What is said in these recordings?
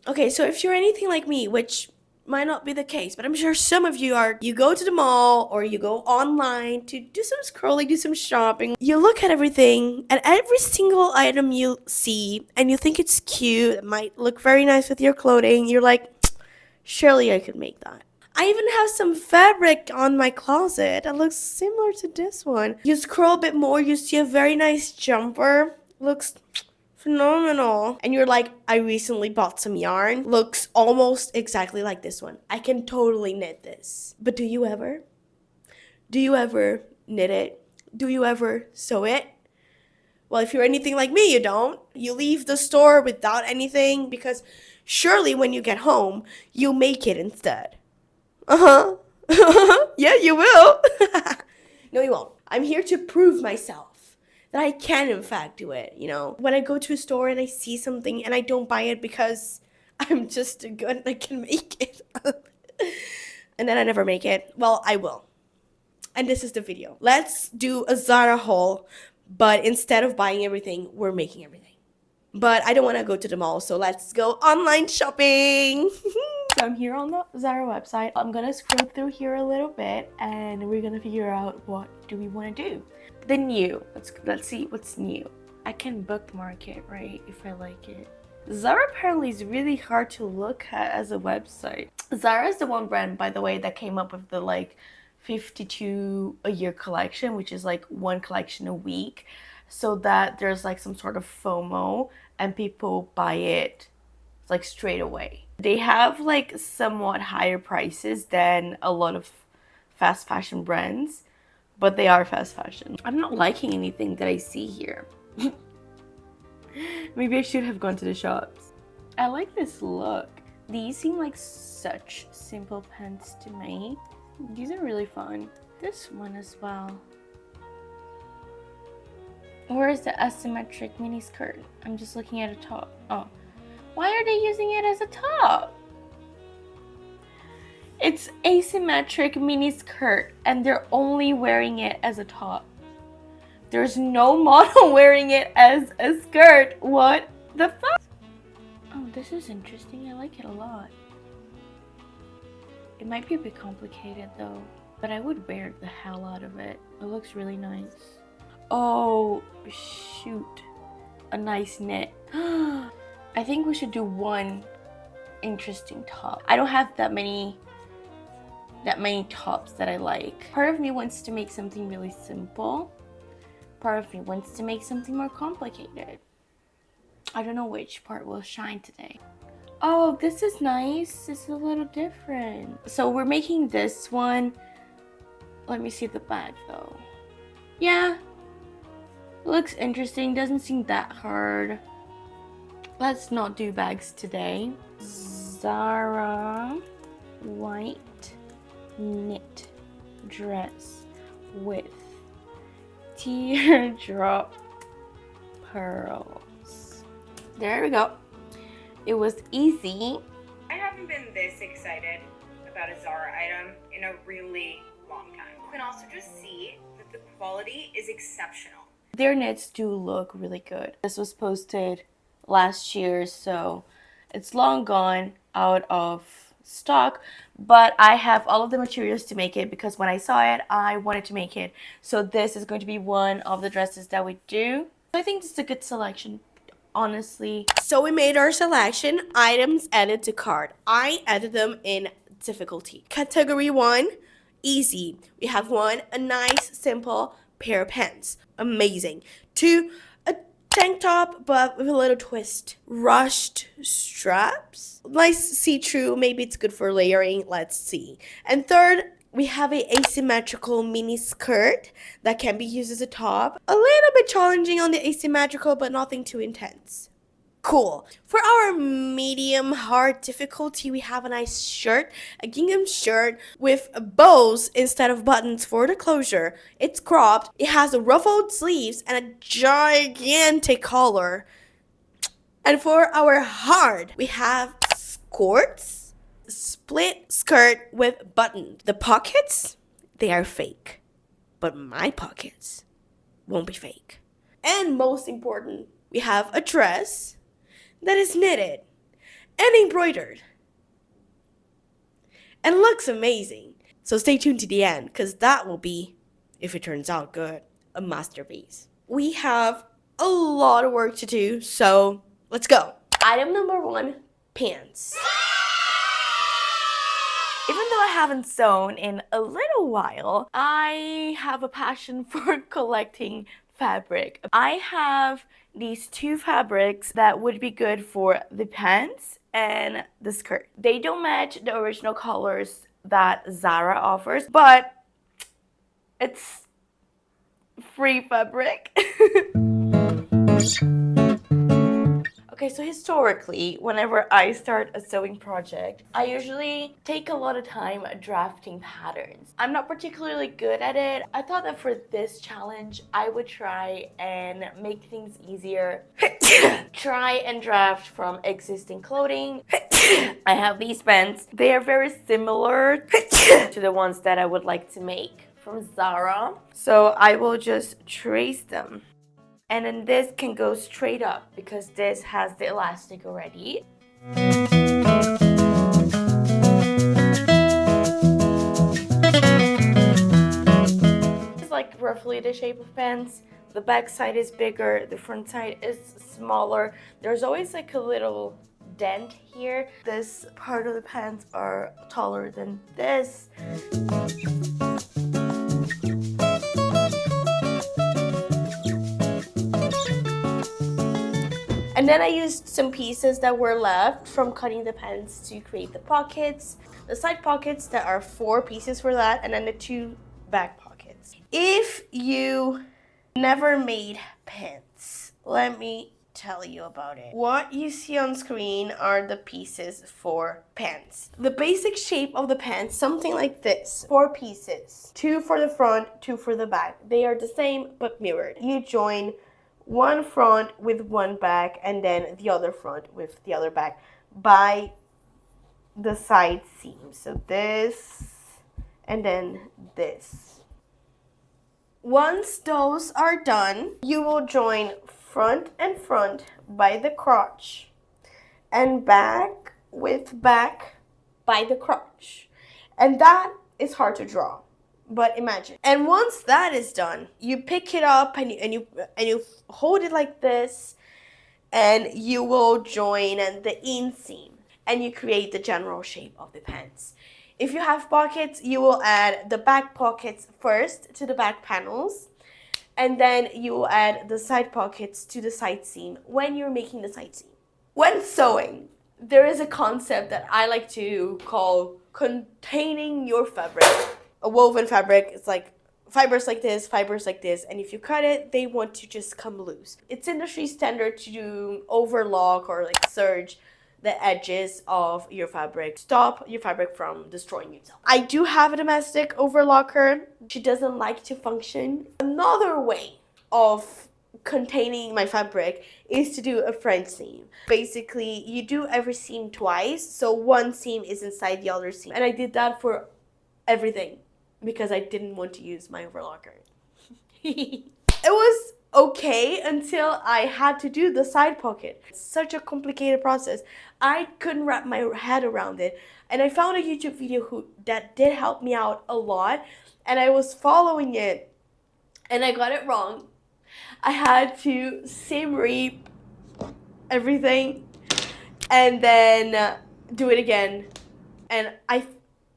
Okay, so if you're anything like me, which might not be the case, but I'm sure some of you are, you go to the mall or you go online to do some scrolling, do some shopping. You look at everything and every single item you see and you think it's cute, it might look very nice with your clothing. You're like, surely I could make that. I even have some fabric on my closet that looks similar to this one. You scroll a bit more, you see a very nice jumper. Looks phenomenal. And you're like, I recently bought some yarn. Looks almost exactly like this one. I can totally knit this. But do you ever? Do you ever knit it? Do you ever sew it? Well, if you're anything like me, you don't. You leave the store without anything because surely when you get home, you make it instead. Uh-huh. Yeah, you will. No, you won't. I'm here to prove myself that I can, in fact, do it. You know, when I go to a store and I see something and I don't buy it because I'm just good and I can make it, and then I never make it, well, I will. And this is the video. Let's do a Zara haul, but instead of buying everything, we're making everything. But I don't want to go to the mall, so let's go online shopping. So I'm here on the Zara website. I'm gonna scroll through here a little bit and we're gonna figure out what do we want to do. The new, let's see what's new. I can bookmark it, right, if I like it. Zara apparently is really hard to look at as a website. Zara is the one brand, by the way, that came up with the like 52 a year collection, which is like one collection a week, so that there's like some sort of FOMO and people buy it like straight away. They have like somewhat higher prices than a lot of fast fashion brands, but they are fast fashion. I'm not liking anything that I see here. Maybe I should have gone to the shops. I like this look. These seem like such simple pants to me. These are really fun. This one as well. Where is the asymmetric mini skirt? I'm just looking at a top. Oh. Why are they using it as a top? It's asymmetric mini skirt and they're only wearing it as a top. There's no model wearing it as a skirt. What the fuck? Oh, this is interesting. I like it a lot. It might be a bit complicated though, but I would wear the hell out of it. It looks really nice. Oh, shoot. A nice knit. I think we should do one interesting top. I don't have that many tops that I like. Part of me wants to make something really simple. Part of me wants to make something more complicated. I don't know which part will shine today. Oh, this is nice. It's a little different. So we're making this one. Let me see the bag though. Yeah. Looks interesting. Doesn't seem that hard. Let's not do bags today. Zara white knit dress with teardrop pearls. There we go. It was easy. I haven't been this excited about a Zara item in a really long time. You can also just see that the quality is exceptional. Their knits do look really good. This was posted last year, so it's long gone out of stock, but I have all of the materials to make it because when I saw it, I wanted to make it. So this is going to be one of the dresses that we do. I think this is a good selection, honestly. So we made our selection. Items added to cart. I added them in difficulty. Category 1, easy. We have a nice simple pair of pants. Amazing. 2, a tank top but with a little twist. Rushed straps. Nice see-through. Maybe it's good for layering. Let's see. And 3rd, we have a asymmetrical mini skirt that can be used as a top. A little bit challenging on the asymmetrical, but nothing too intense. Cool. For our medium hard difficulty, we have a nice shirt, a gingham shirt with bows instead of buttons for the closure. It's cropped, it has ruffled sleeves and a gigantic collar. And for our hard, we have skorts, split skirt with buttons. The pockets, they are fake, but my pockets won't be fake. And most important, we have a dress that is knitted and embroidered. And looks amazing. So stay tuned to the end, because that will be, if it turns out good, a masterpiece. We have a lot of work to do, so let's go. Item number 1, pants. Even though I haven't sewn in a little while, I have a passion for collecting fabric. I have these 2 fabrics that would be good for the pants and the skirt. They don't match the original colors that Zara offers, but it's free fabric. Okay, so historically, whenever I start a sewing project, I usually take a lot of time drafting patterns. I'm not particularly good at it. I thought that for this challenge, I would try and make things easier. Try and draft from existing clothing. I have these pants. They are very similar to the ones that I would like to make from Zara. So I will just trace them. And then this can go straight up because this has the elastic already. It's like roughly the shape of pants. The back side is bigger, the front side is smaller. There's always like a little dent here. This part of the pants are taller than this. And then I used some pieces that were left from cutting the pants to create the pockets. The side pockets, there are 4 pieces for that, and then the 2 back pockets. If you never made pants, let me tell you about it. What you see on screen are the pieces for pants. The basic shape of the pants, something like this. 4 pieces, 2 for the front, 2 for the back. They are the same but mirrored. You join one front with one back and then the other front with the other back by the side seam. So this and then this. Once those are done, you will join front and front by the crotch and back with back by the crotch. And that is hard to draw, but imagine. And once that is done, you pick it up and you hold it like this, and you will join the inseam and you create the general shape of the pants. If you have pockets, you will add the back pockets first to the back panels, and then you will add the side pockets to the side seam when you're making the side seam. When sewing, there is a concept that I like to call containing your fabric. A woven fabric is like fibers like this, and if you cut it, they want to just come loose. It's industry standard to do overlock or like serge the edges of your fabric. Stop your fabric from destroying itself. I do have a domestic overlocker. She doesn't like to function. Another way of containing my fabric is to do a French seam. Basically, you do every seam twice, so one seam is inside the other seam. And I did that for everything because I didn't want to use my overlocker. It was okay until I had to do the side pocket. It's such a complicated process. I couldn't wrap my head around it. And I found a YouTube video that did help me out a lot. And I was following it and I got it wrong. I had to seam reap everything and then do it again. And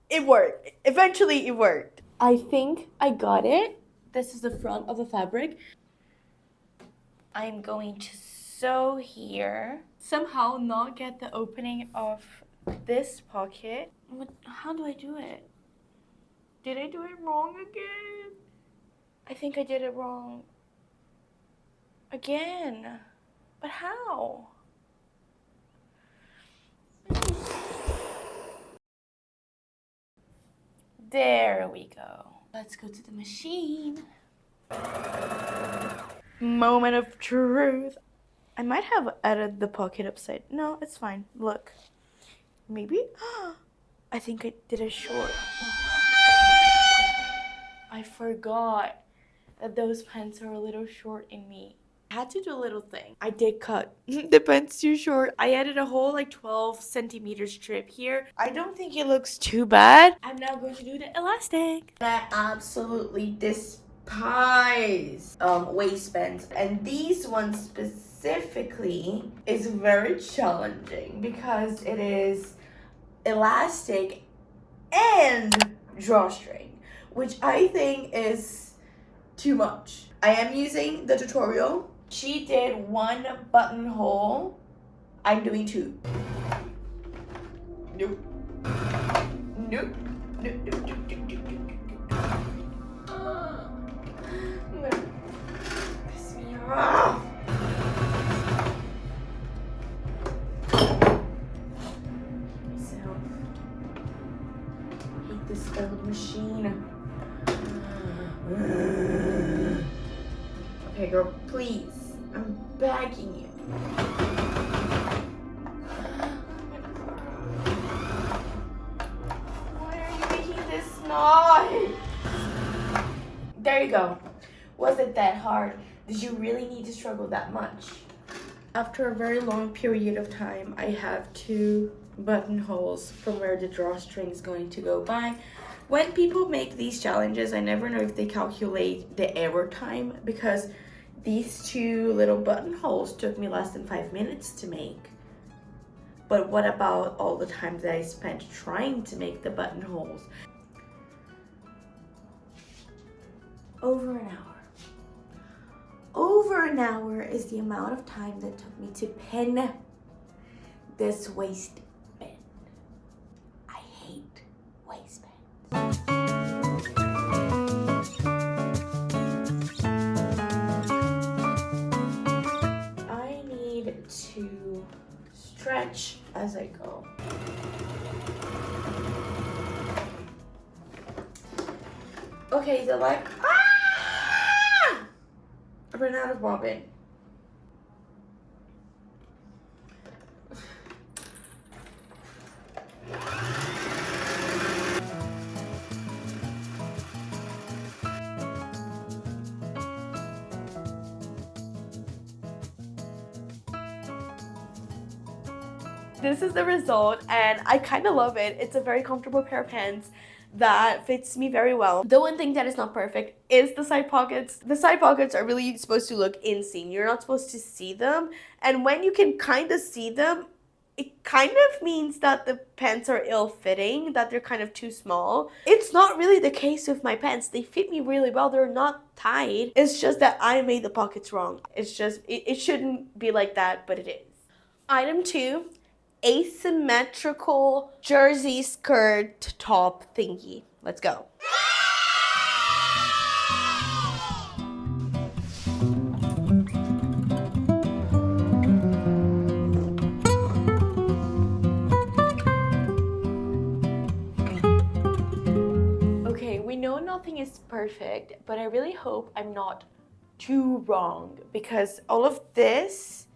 it worked. Eventually it worked. I think I got it. This is the front of the fabric. I'm going to sew here. Somehow not get the opening of this pocket. How do I do it? Did I do it wrong again? I think I did it wrong. Again. But how? There we go. Let's go to the machine. Moment of truth. I might have added the pocket upside. No, it's fine. Look. Maybe? I think I did a short. I forgot that those pants are a little short in me. I had to do a little thing. I did cut the pants too short. I added a whole like 12 centimeter strip here. I don't think it looks too bad. I'm now going to do the elastic. I absolutely despise waistbands, and these ones specifically is very challenging because it is elastic and drawstring, which I think is too much. I am using the tutorial. She did one buttonhole. I'm doing two. Nope. Nope. Nope. Nope. Nope. Nope. Nope. Nope. Piss me off. Myself. I hate this old machine. Okay, girl, please. I'm begging you. Why are you making this noise? There you go. Was it that hard? Did you really need to struggle that much? After a very long period of time, I have two buttonholes from where the drawstring is going to go by. When people make these challenges, I never know if they calculate the error time, because these two little buttonholes took me less than 5 minutes to make. But what about all the time that I spent trying to make the buttonholes? Over an hour. Over an hour is the amount of time that took me to pin this waistband. I hate waistbands. I need to stretch as I go. Okay, the leg. I ran out of bobbin. This is the result, and I kind of love it. It's a very comfortable pair of pants that fits me very well. The one thing that is not perfect is the side pockets. The side pockets are really supposed to look inseam. You're not supposed to see them, and when you can kind of see them, it kind of means that the pants are ill-fitting, that they're kind of too small. It's not really the case with my pants. They fit me really well. They're not tight. It's just that I made the pockets wrong. It's just, it shouldn't be like that, but it is. Item 2. Asymmetrical jersey skirt top thingy. Let's go. Okay, we know nothing is perfect, but I really hope I'm not too wrong, because all of this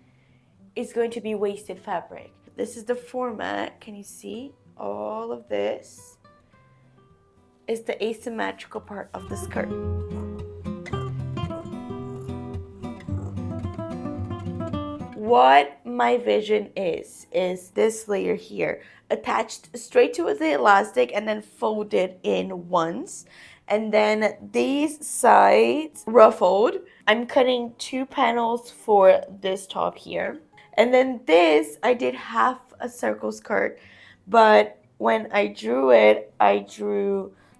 is going to be wasted fabric. This is the format. Can you see? All of this is the asymmetrical part of the skirt. What my vision is this layer here, attached straight to the elastic and then folded in once. And then these sides ruffled. I'm cutting 2 panels for this top here. And then this, I did half a circle skirt, but when I drew it,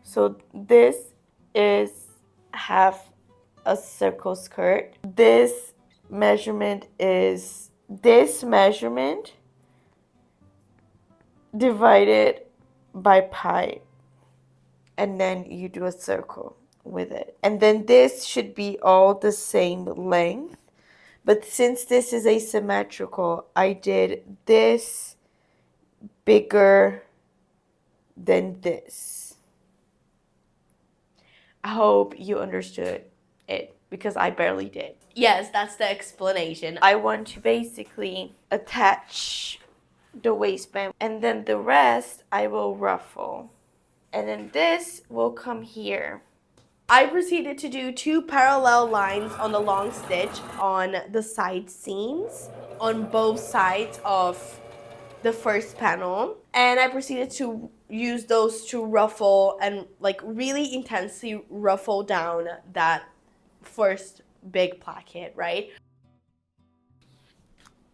so this is half a circle skirt. This measurement is this measurement divided by pi, and then you do a circle with it. And then this should be all the same length. But since this is asymmetrical, I did this bigger than this. I hope you understood it, because I barely did. Yes, that's the explanation. I want to basically attach the waistband, and then the rest I will ruffle. And then this will come here. I proceeded to do 2 parallel lines on the long stitch on the side seams on both sides of the first panel, and I proceeded to use those to ruffle and like really intensely ruffle down that first big placket, right?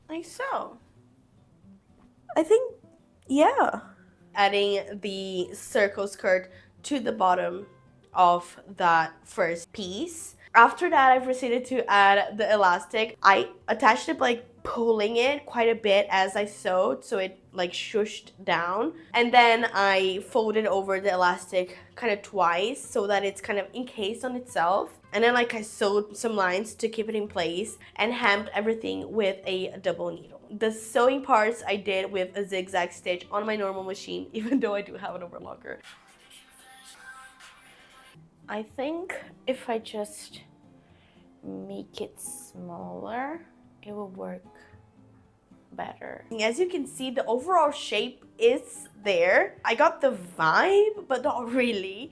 Like so. I think, yeah. Adding the circle skirt to the bottom of that first piece. After that, I proceeded to add the elastic. I attached it like pulling it quite a bit as I sewed, so it like shushed down. And then I folded over the elastic kind of twice so that it's kind of encased on itself. And then like I sewed some lines to keep it in place and hemmed everything with a double needle. The sewing parts I did with a zigzag stitch on my normal machine, even though I do have an overlocker. I think if I just make it smaller, it will work better. As you can see, the overall shape is there. I got the vibe, but not really.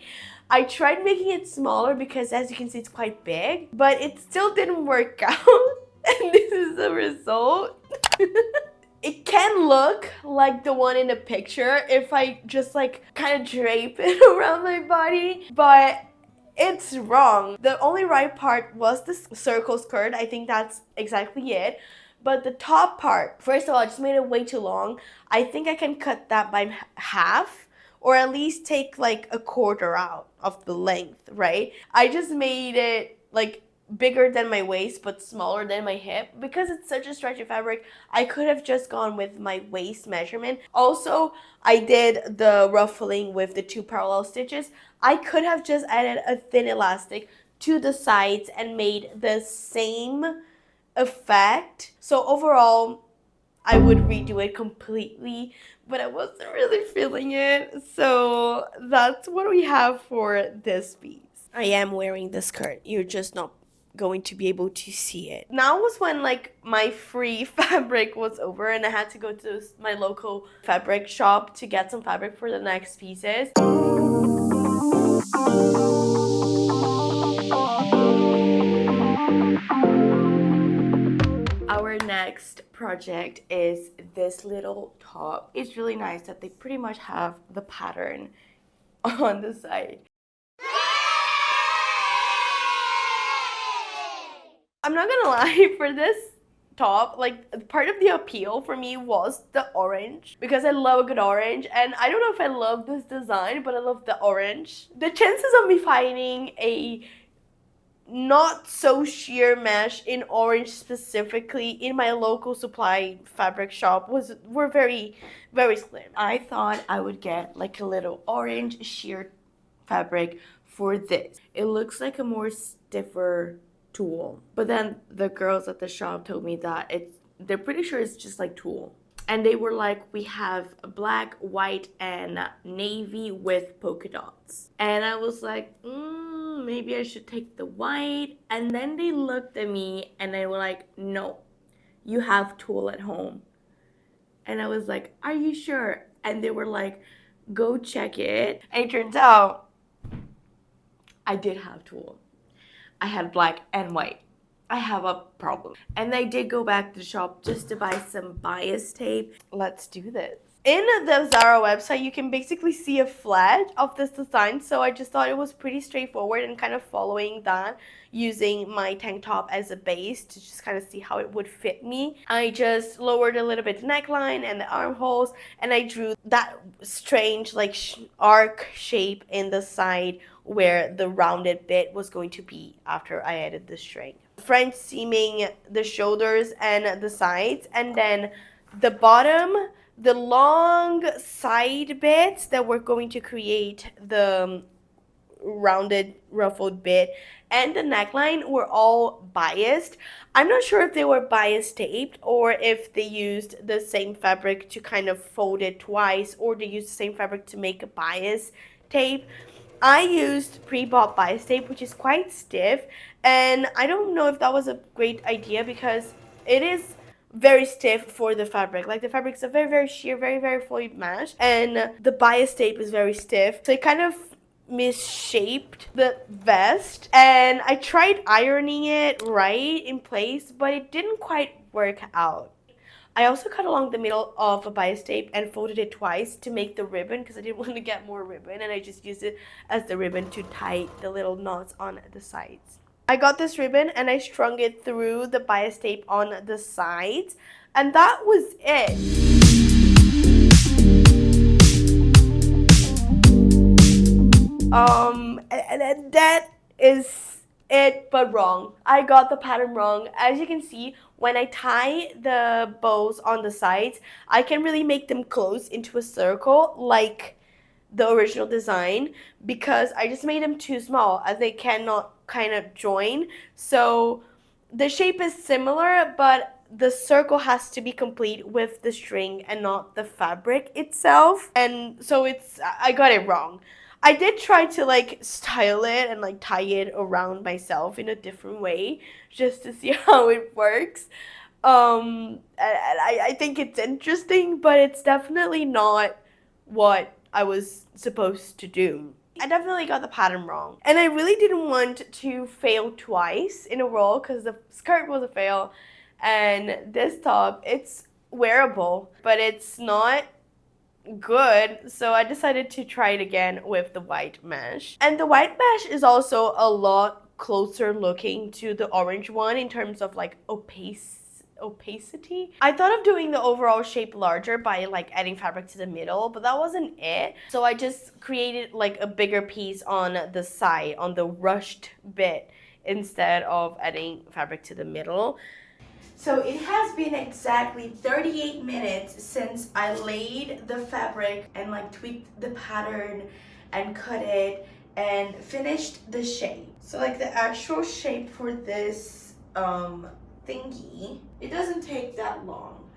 I tried making it smaller because as you can see, it's quite big, but it still didn't work out. And this is the result. It can look like the one in the picture if I just like kind of drape it around my body, but it's wrong. The only right part was the circle skirt. I think that's exactly it. But the top part, first of all, I just made it way too long. I think I can cut that by half or at least take like a quarter out of the length, right? I just made it like bigger than my waist but smaller than my hip because it's such a stretchy fabric. I could have just gone with my waist measurement. Also, I did the ruffling with the 2 parallel stitches. I could have just added a thin elastic to the sides and made the same effect. So overall, I would redo it completely, but I wasn't really feeling it. So that's what we have for this piece. I am wearing the skirt. You're just not going to be able to see it. Now was when like my free fabric was over and I had to go to my local fabric shop to get some fabric for the next pieces. Our next project is this little top. It's really nice that they pretty much have the pattern on the side. I'm not gonna lie, for this top, like part of the appeal for me was the orange because I love a good orange, and I don't know if I love this design, but I love the orange. The chances of me finding a not so sheer mesh in orange specifically in my local supply fabric shop were very slim. I thought I would get like a little orange sheer fabric for this. It looks like a more stiffer tulle, but then the girls at the shop told me that they're pretty sure it's just like tulle. And they were like, we have black, white, and navy with polka dots. And I was like, maybe I should take the white. And then they looked at me and they were like, no, you have tulle at home. And I was like, are you sure? And they were like, go check it. And it turns out I did have tulle. I had black and white. I have a problem. And I did go back to the shop just to buy some bias tape. Let's do this. In the Zara website, you can basically see a flag of this design, so I just thought it was pretty straightforward and kind of following that, using my tank top as a base to just kind of see how it would fit me. I just lowered a little bit the neckline and the armholes, and I drew that strange like arc shape in the side where the rounded bit was going to be after I added the string. French seaming the shoulders and the sides, and then the bottom, the long side bits that were going to create the rounded ruffled bit and the neckline were all biased. I'm not sure if they were bias taped or if they used the same fabric to kind of fold it twice, or they used the same fabric to make a bias tape. I used pre-bought bias tape, which is quite stiff, and I don't know if that was a great idea because it is very stiff for the fabric. Like the fabric is a very sheer, very fully mesh, and the bias tape is very stiff, so it kind of misshaped the vest, and I tried ironing it right in place, but it didn't quite work out. I also cut along the middle of a bias tape and folded it twice to make the ribbon because I didn't want to get more ribbon, and I just used it as the ribbon to tie the little knots on the sides. I got this ribbon and I strung it through the bias tape on the sides, and that was it. And that is it, but wrong. I got the pattern wrong. As you can see, when I tie the bows on the sides, I can really make them close into a circle like the original design, because I just made them too small as they cannot kind of join. So the shape is similar, but the circle has to be complete with the string and not the fabric itself. And so I got it wrong. I did try to like style it and like tie it around myself in a different way just to see how it works. I think it's interesting, but it's definitely not what I was supposed to do. I definitely got the pattern wrong. And I really didn't want to fail twice in a row because the skirt was a fail and this top, it's wearable, but it's not good, so I decided to try it again with the white mesh. And the white mesh is also a lot closer looking to the orange one in terms of like opacity. I thought of doing the overall shape larger by like adding fabric to the middle, but that wasn't it. So I just created like a bigger piece on the side, on the rushed bit, instead of adding fabric to the middle. So it has been exactly 38 minutes since I laid the fabric and like tweaked the pattern and cut it and finished the shape. So like the actual shape for this thingy, it doesn't take that long.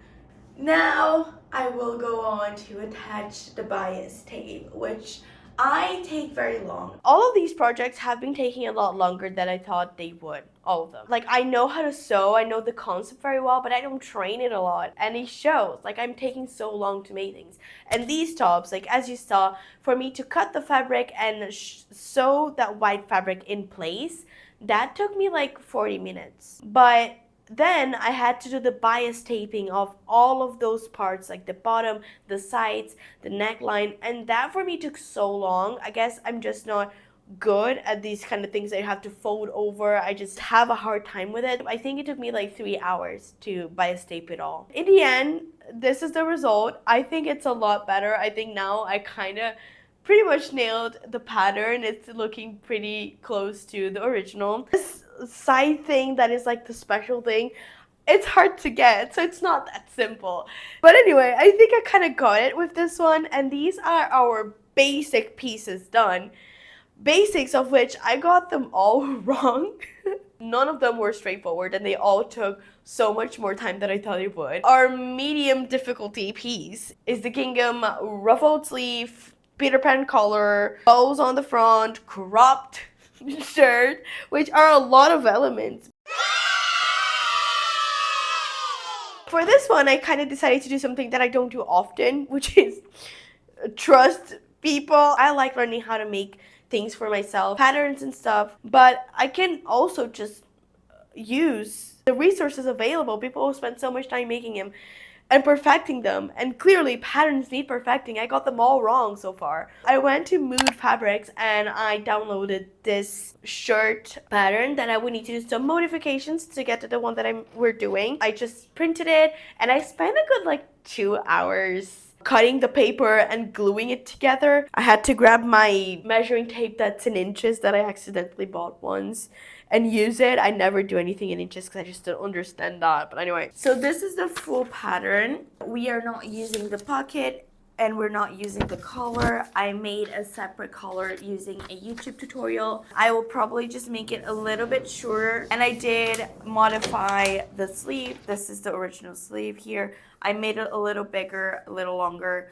Now I will go on to attach the bias tape, which I take very long. All of these projects have been taking a lot longer than I thought they would. All of them. Like, I know how to sew, I know the concept very well, but I don't train it a lot. And it shows. Like, I'm taking so long to make things. And these tops, like, as you saw, for me to cut the fabric and sew that white fabric in place, that took me like 40 minutes. But then I had to do the bias taping of all of those parts, like the bottom, the sides, the neckline, and that for me took so long. I guess I'm just not good at these kind of things that you have to fold over. I just have a hard time with it. I think it took me like 3 hours to bias tape it all. In the end, this is the result. I think it's a lot better. I think now I kind of pretty much nailed the pattern. It's looking pretty close to the original. This side thing that is like the special thing, it's hard to get, so it's not that simple. But anyway, I think I kind of got it with this one, and these are our basic pieces done. Basics of which I got them all wrong. None of them were straightforward, and they all took so much more time than I thought it would. Our medium difficulty piece is the gingham ruffled sleeve, Peter Pan collar, bows on the front, cropped shirt, which are a lot of elements. For this one, I kind of decided to do something that I don't do often, which is trust people. I like learning how to make things for myself, patterns and stuff, but I can also just use the resources available. People will spend so much time making them and perfecting them, and clearly patterns need perfecting. I got them all wrong so far. I went to Mood Fabrics and I downloaded this shirt pattern that I would need to do some modifications to get to the one that we're doing. I just printed it and I spent a good like 2 hours cutting the paper and gluing it together. I had to grab my measuring tape that's in inches that I accidentally bought once and use it. I never do anything in inches because I just don't understand that. But anyway, so this is the full pattern. We are not using the pocket and we're not using the collar. I made a separate collar using a YouTube tutorial. I will probably just make it a little bit shorter. And I did modify the sleeve. This is the original sleeve here. I made it a little bigger, a little longer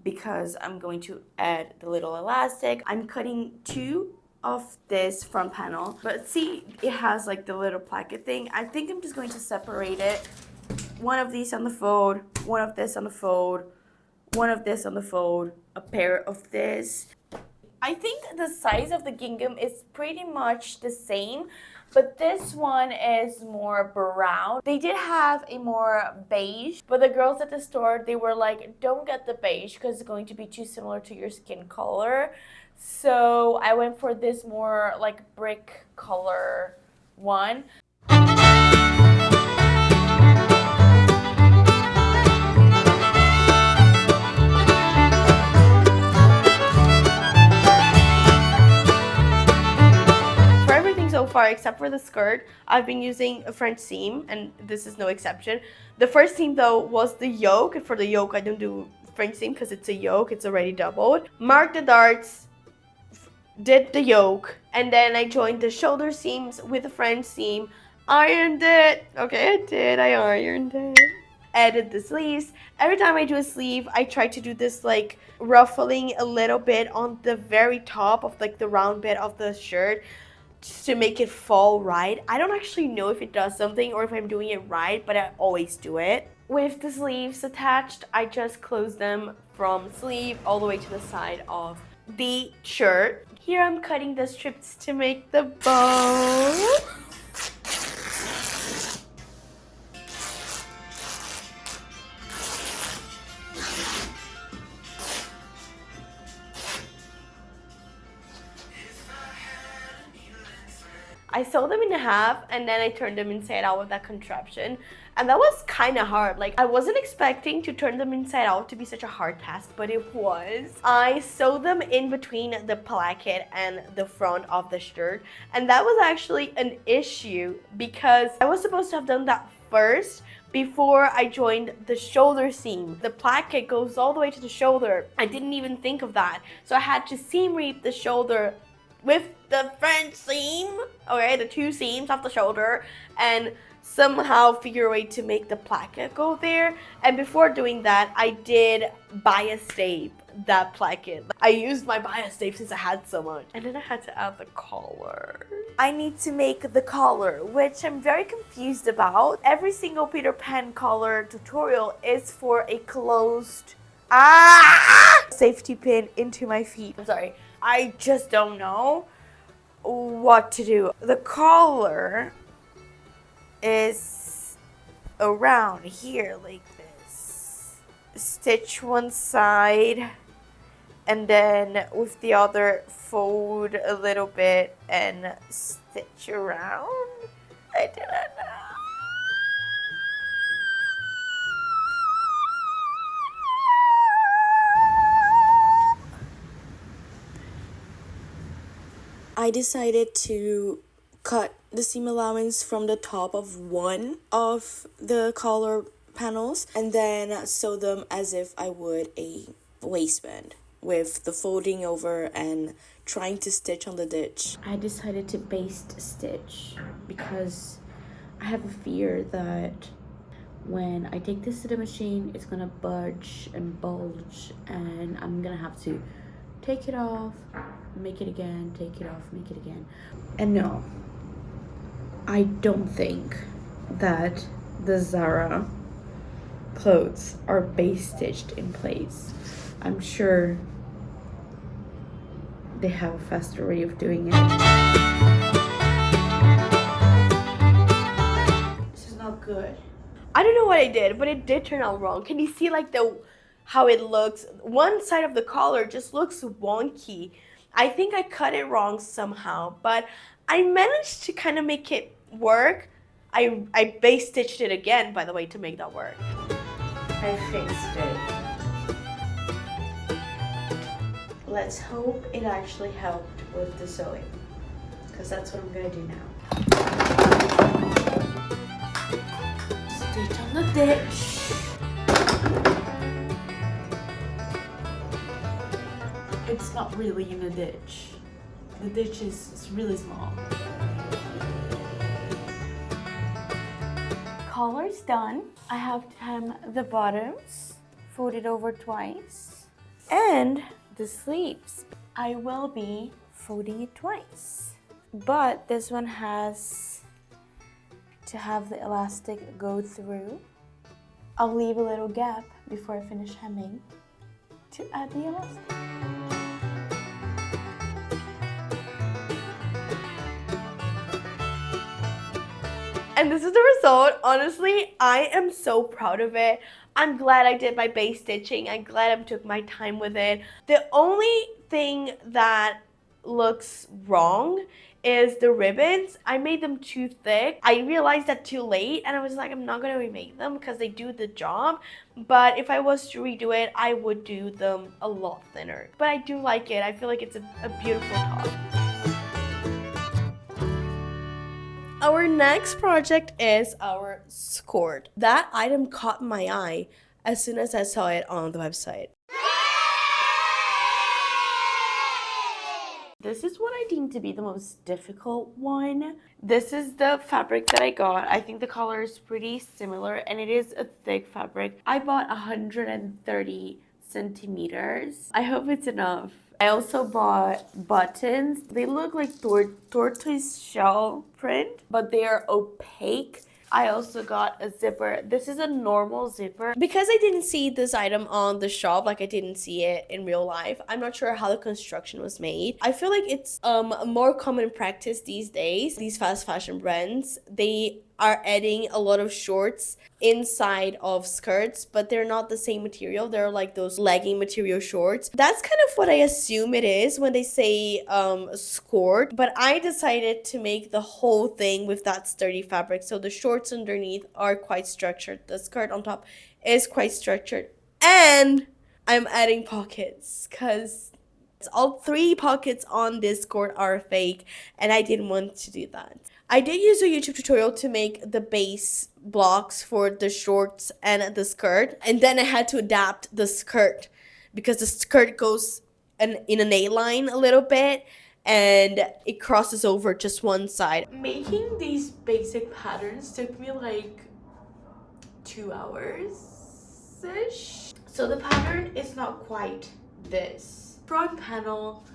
because I'm going to add the little elastic. I'm cutting 2 of this front panel, but see, it has like the little placket thing. I think I'm just going to separate it. One of these on the fold, one of this on the fold, one of this on the fold, a pair of this. I think the size of the gingham is pretty much the same, but this one is more brown. They did have a more beige, but the girls at the store, they were like, don't get the beige because it's going to be too similar to your skin color. So I went for this more like brick color one. So far, except for the skirt, I've been using a French seam, and this is no exception. The first seam though was the yoke, and for the yoke I don't do French seam because it's a yoke, it's already doubled. Marked the darts, did the yoke, and then I joined the shoulder seams with the French seam, ironed it. Okay, I ironed it. Added the sleeves. Every time I do a sleeve, I try to do this like ruffling a little bit on the very top of like the round bit of the shirt, just to make it fall right. I don't actually know if it does something or if I'm doing it right, but I always do it. With the sleeves attached, I just close them from sleeve all the way to the side of the shirt. Here I'm cutting the strips to make the bow. I sewed them in half and then I turned them inside out with that contraption, and that was kind of hard. Like, I wasn't expecting to turn them inside out to be such a hard task, but it was. I sewed them in between the placket and the front of the shirt, and that was actually an issue because I was supposed to have done that first before I joined the shoulder seam. The placket goes all the way to the shoulder. I didn't even think of that, so I had to seam reap the shoulder with the French seam, okay, the two seams off the shoulder, and somehow figure a way to make the placket go there. And before doing that, I did bias tape that placket. I used my bias tape since I had so much. And then I had to add the collar. I need to make the collar, which I'm very confused about. Every single Peter Pan collar tutorial is for a closed safety pin into my feet. I'm sorry. I just don't know what to do. The collar is around here like this. Stitch one side and then with the other fold a little bit and stitch around. I didn't know. I decided to cut the seam allowance from the top of one of the collar panels and then sew them as if I would a waistband, with the folding over and trying to stitch on the ditch. I decided to baste stitch because I have a fear that when I take this to the machine, it's gonna budge and bulge and I'm gonna have to take it off, make it again, take it off, make it again. And no, I don't think that the Zara clothes are base stitched in place. I'm sure they have a faster way of doing it. This is not good. I don't know what I did, but it did turn out wrong. Can you see like how it looks? One side of the collar just looks wonky. I think I cut it wrong somehow, but I managed to kind of make it work. I base stitched it again, by the way, to make that work. I fixed it. Let's hope it actually helped with the sewing, because that's what I'm gonna do now. Stitch on the ditch. It's not really in a ditch. The ditch is really small. Collar's done. I have to hem the bottoms, fold it over twice, and the sleeves. I will be folding it twice, but this one has to have the elastic go through. I'll leave a little gap before I finish hemming to add the elastic. And this is the result. Honestly, I am so proud of it. I'm glad I did my base stitching. I'm glad I took my time with it. The only thing that looks wrong is the ribbons. I made them too thick. I realized that too late and I was like, I'm not gonna remake them because they do the job. But if I was to redo it, I would do them a lot thinner. But I do like it. I feel like it's a beautiful top. Our next project is our skort. That item caught my eye as soon as I saw it on the website. This is what I deem to be the most difficult one. This is the fabric that I got. I think the color is pretty similar and it is a thick fabric. I bought 130 centimeters. I hope it's enough. I also bought buttons. They look like tortoise shell print, but they are opaque. I also got a zipper. This is a normal zipper. Because I didn't see this item on the shop, like I didn't see it in real life, I'm not sure how the construction was made. I feel like it's more common practice these days. These fast fashion brands, they are adding a lot of shorts inside of skirts, but they're not the same material. They're like those legging material shorts. That's kind of what I assume it is when they say skort, but I decided to make the whole thing with that sturdy fabric. So the shorts underneath are quite structured. The skirt on top is quite structured. And I'm adding pockets because all 3 pockets on this skort are fake and I didn't want to do that. I did use a YouTube tutorial to make the base blocks for the shorts and the skirt, and then I had to adapt the skirt because the skirt goes in an A-line a little bit and it crosses over just one side. Making these basic patterns took me like 2 hours-ish. So the pattern is not quite this. Front panel,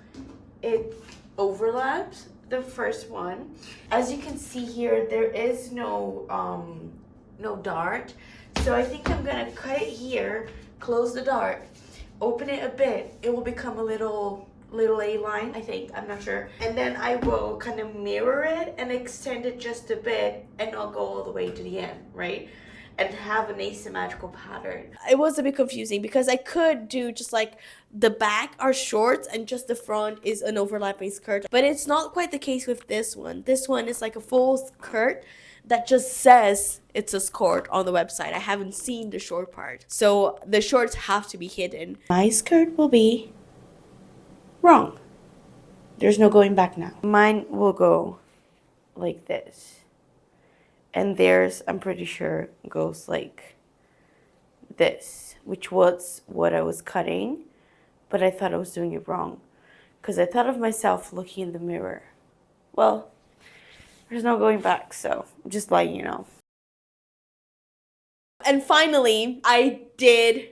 it overlaps the first one. As you can see here, there is no dart. So I think I'm gonna cut it here, close the dart, open it a bit. It will become a little A-line, I think, I'm not sure. And then I will kind of mirror it and extend it just a bit and I'll go all the way to the end, right? And have an asymmetrical pattern. It was a bit confusing because I could do just like the back are shorts and just the front is an overlapping skirt. But it's not quite the case with this one. This one is like a full skirt that just says it's a skort on the website. I haven't seen the short part. So the shorts have to be hidden. My skirt will be wrong. There's no going back now. Mine will go like this. And theirs, I'm pretty sure, goes like this, which was what I was cutting, but I thought I was doing it wrong because I thought of myself looking in the mirror. Well, there's no going back, so I'm just letting you know. And finally, I did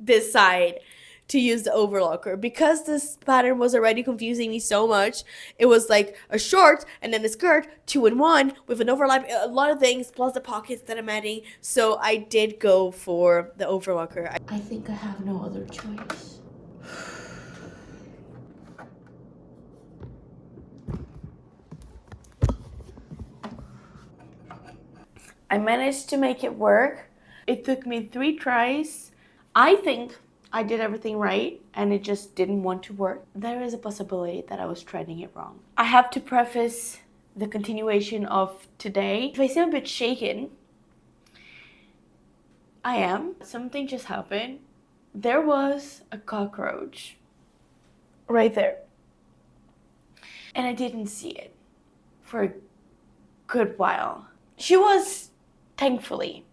decide to use the overlocker because this pattern was already confusing me so much. It was like a short and then a skirt 2 in 1 with an overlap, a lot of things plus the pockets that I'm adding. So I did go for the overlocker. I think I have no other choice. I managed to make it work. It took me 3 tries. I think I did everything right and it just didn't want to work. There is a possibility that I was treading it wrong. I have to preface the continuation of today. If I seem a bit shaken, I am. Something just happened. There was a cockroach right there. And I didn't see it for a good while. She was thankfully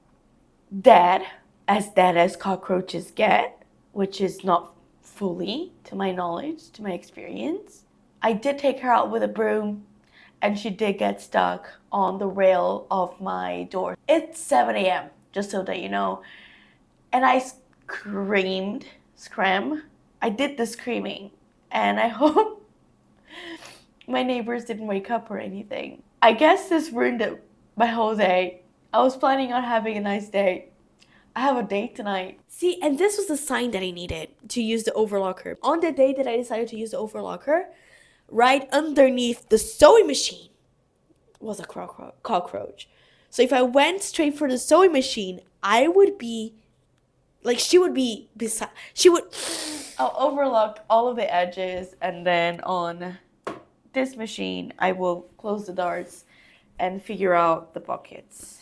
dead as cockroaches get, which is not fully, to my knowledge, to my experience. I did take her out with a broom and she did get stuck on the rail of my door. It's 7 a.m., just so that you know. And I scream. I did the screaming and I hope my neighbors didn't wake up or anything. I guess this ruined my whole day. I was planning on having a nice day. I have a date tonight. See, and this was the sign that I needed to use the overlocker. On the day that I decided to use the overlocker, right underneath the sewing machine was a cockroach. So if I went straight for the sewing machine, I would be like, she would be beside, she would, I'll overlock all of the edges, and then on this machine, I will close the darts and figure out the pockets.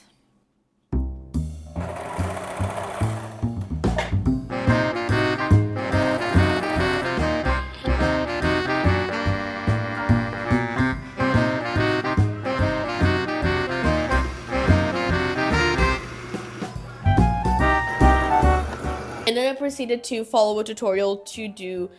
And then I proceeded to follow a tutorial to do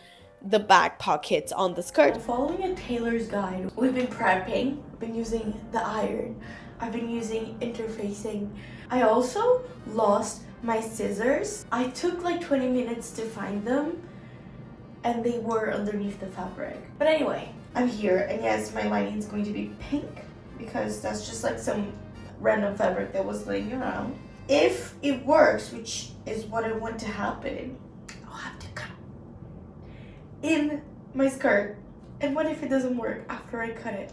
the back pockets on the skirt. I'm following a tailor's guide. We've been prepping, I've been using the iron, I've been using interfacing. I also lost my scissors. I took like 20 minutes to find them, and they were underneath the fabric. But anyway, I'm here, and yes, my lining is going to be pink because that's just like some random fabric that was laying around. If it works, which is what I want to happen, I'll have to cut in my skirt. And what if it doesn't work after I cut it?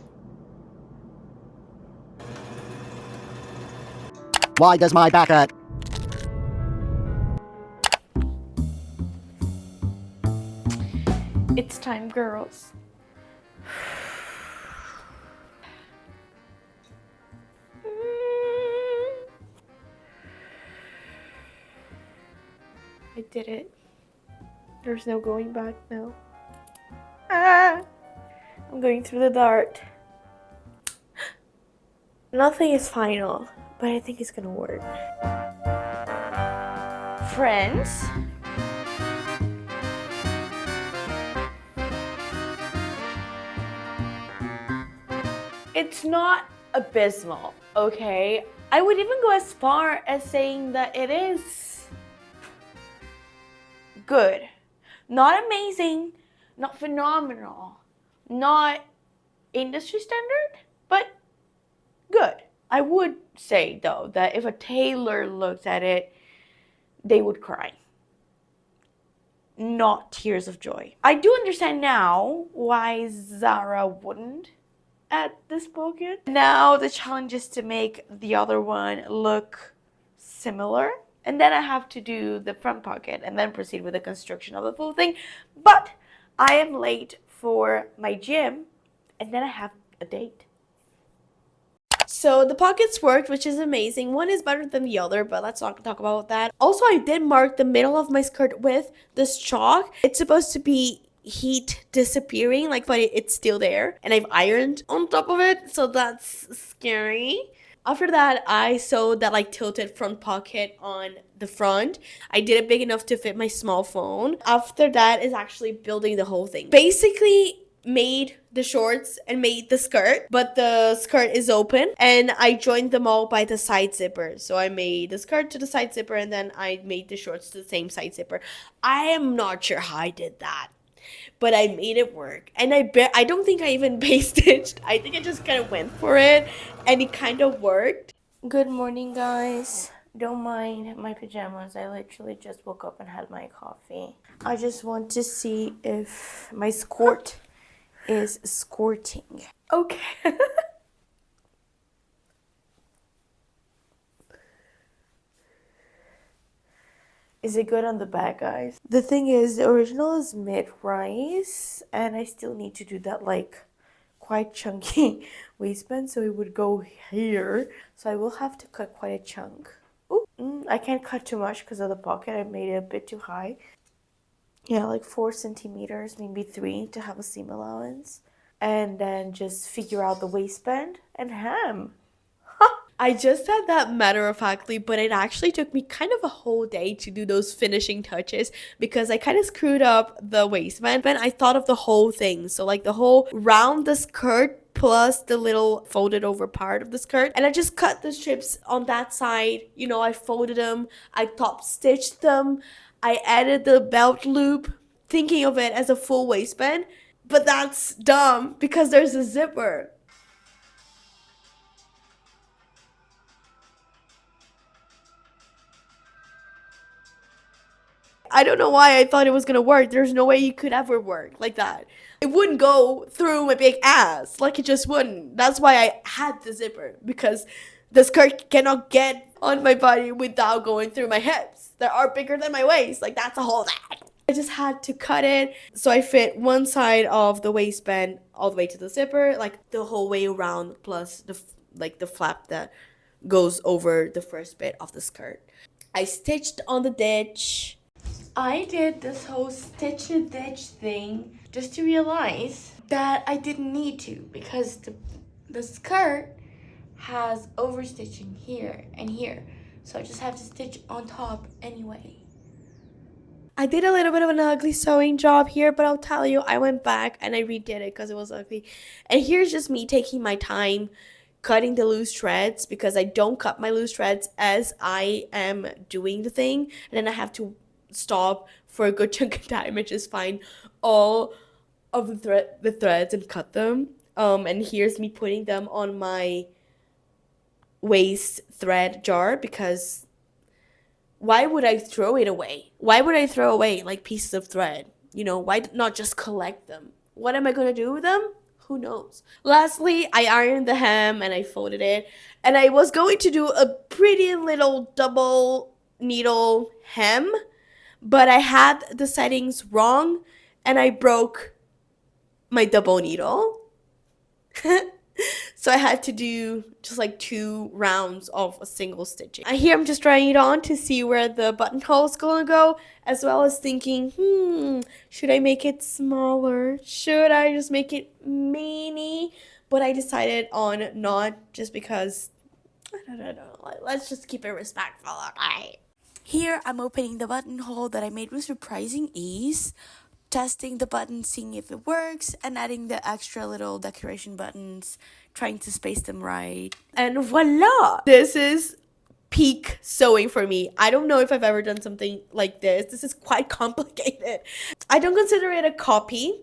Why does my back hurt? It's time, girls. I did it. There's no going back now. Ah! I'm going through the dart. Nothing is final, but I think it's gonna work. Friends, it's not abysmal, okay? I would even go as far as saying that it is good. Not amazing, not phenomenal, not industry standard, but good. I would say, though, that if a tailor looked at it, they would cry. Not tears of joy. I do understand now why Zara wouldn't at this pocket. Now the challenge is to make the other one look similar. And then I have to do the front pocket and then proceed with the construction of the full thing. But I am late for my gym, and then I have a date. So the pockets worked, which is amazing. One is better than the other, but let's not talk about that. Also, I did mark the middle of my skirt with this chalk. It's supposed to be heat disappearing, like, but it's still there. And I've ironed on top of it, so that's scary. After that, I sewed that like tilted front pocket on the front. I did it big enough to fit my small phone. After that is actually building the whole thing. Basically made the shorts and made the skirt, but the skirt is open, and I joined them all by the side zipper. So I made the skirt to the side zipper, and then I made the shorts to the same side zipper. I am not sure how I did that, but I made it work. And I don't think I even paste stitched. I think I just kind of went for it, and it kind of worked. Good morning, guys. Don't mind my pajamas. I literally just woke up and had my coffee. I just want to see if my skort is skorting. Okay. Is it good on the back, guys? The thing is, the original is mid-rise, and I still need to do that like quite chunky waistband, so it would go here. So I will have to cut quite a chunk. Ooh, I can't cut too much because of the pocket. I made it a bit too high. Yeah, like 4 centimeters, maybe 3 to have a seam allowance. And then just figure out the waistband and hem. I just said that matter-of-factly, but it actually took me kind of a whole day to do those finishing touches because I kind of screwed up the waistband. But I thought of the whole thing. So like the whole round the skirt plus the little folded over part of the skirt. And I just cut the strips on that side. You know, I folded them. I top stitched them. I added the belt loop, thinking of it as a full waistband. But that's dumb because there's a zipper. I don't know why I thought it was gonna work. There's no way you could ever work like that. It wouldn't go through my big ass. Like, it just wouldn't. That's why I had the zipper, because The skirt cannot get on my body without going through my hips. They are bigger than my waist. Like, that's a whole thing. I just had to cut it so I fit one side of the waistband all the way to the zipper, like the whole way around, plus the flap that goes over the first bit of the skirt. I stitched on the ditch. I did this whole stitch a ditch thing just to realize that I didn't need to, because the skirt has overstitching here and here, so I just have to stitch on top anyway. I did a little bit of an ugly sewing job here, but I'll tell you, I went back and I redid it because it was ugly. And here's just me taking my time cutting the loose threads, because I don't cut my loose threads as I am doing the thing, and then I have to stop for a good chunk of time and just find all of the threads and cut them. And here's me putting them on my waist thread jar, because why would I throw it away? Why would I throw away like pieces of thread? You know, why not just collect them? What am I gonna do with them? Who knows? Lastly, I ironed the hem and I folded it, and I was going to do a pretty little double needle hem, but I had the settings wrong and I broke my double needle. So I had to do just like 2 rounds of a single stitching. Here I'm just trying it on to see where the buttonhole is gonna go, as well as thinking, should I make it smaller? Should I just make it mini? But I decided on not, just because, I don't know, let's just keep it respectful, okay? Here I'm opening the buttonhole that I made with surprising ease, testing the buttons, seeing if it works, and adding the extra little decoration buttons, trying to space them right. And voila! This is peak sewing for me. I don't know if I've ever done something like this. This is quite complicated. I don't consider it a copy.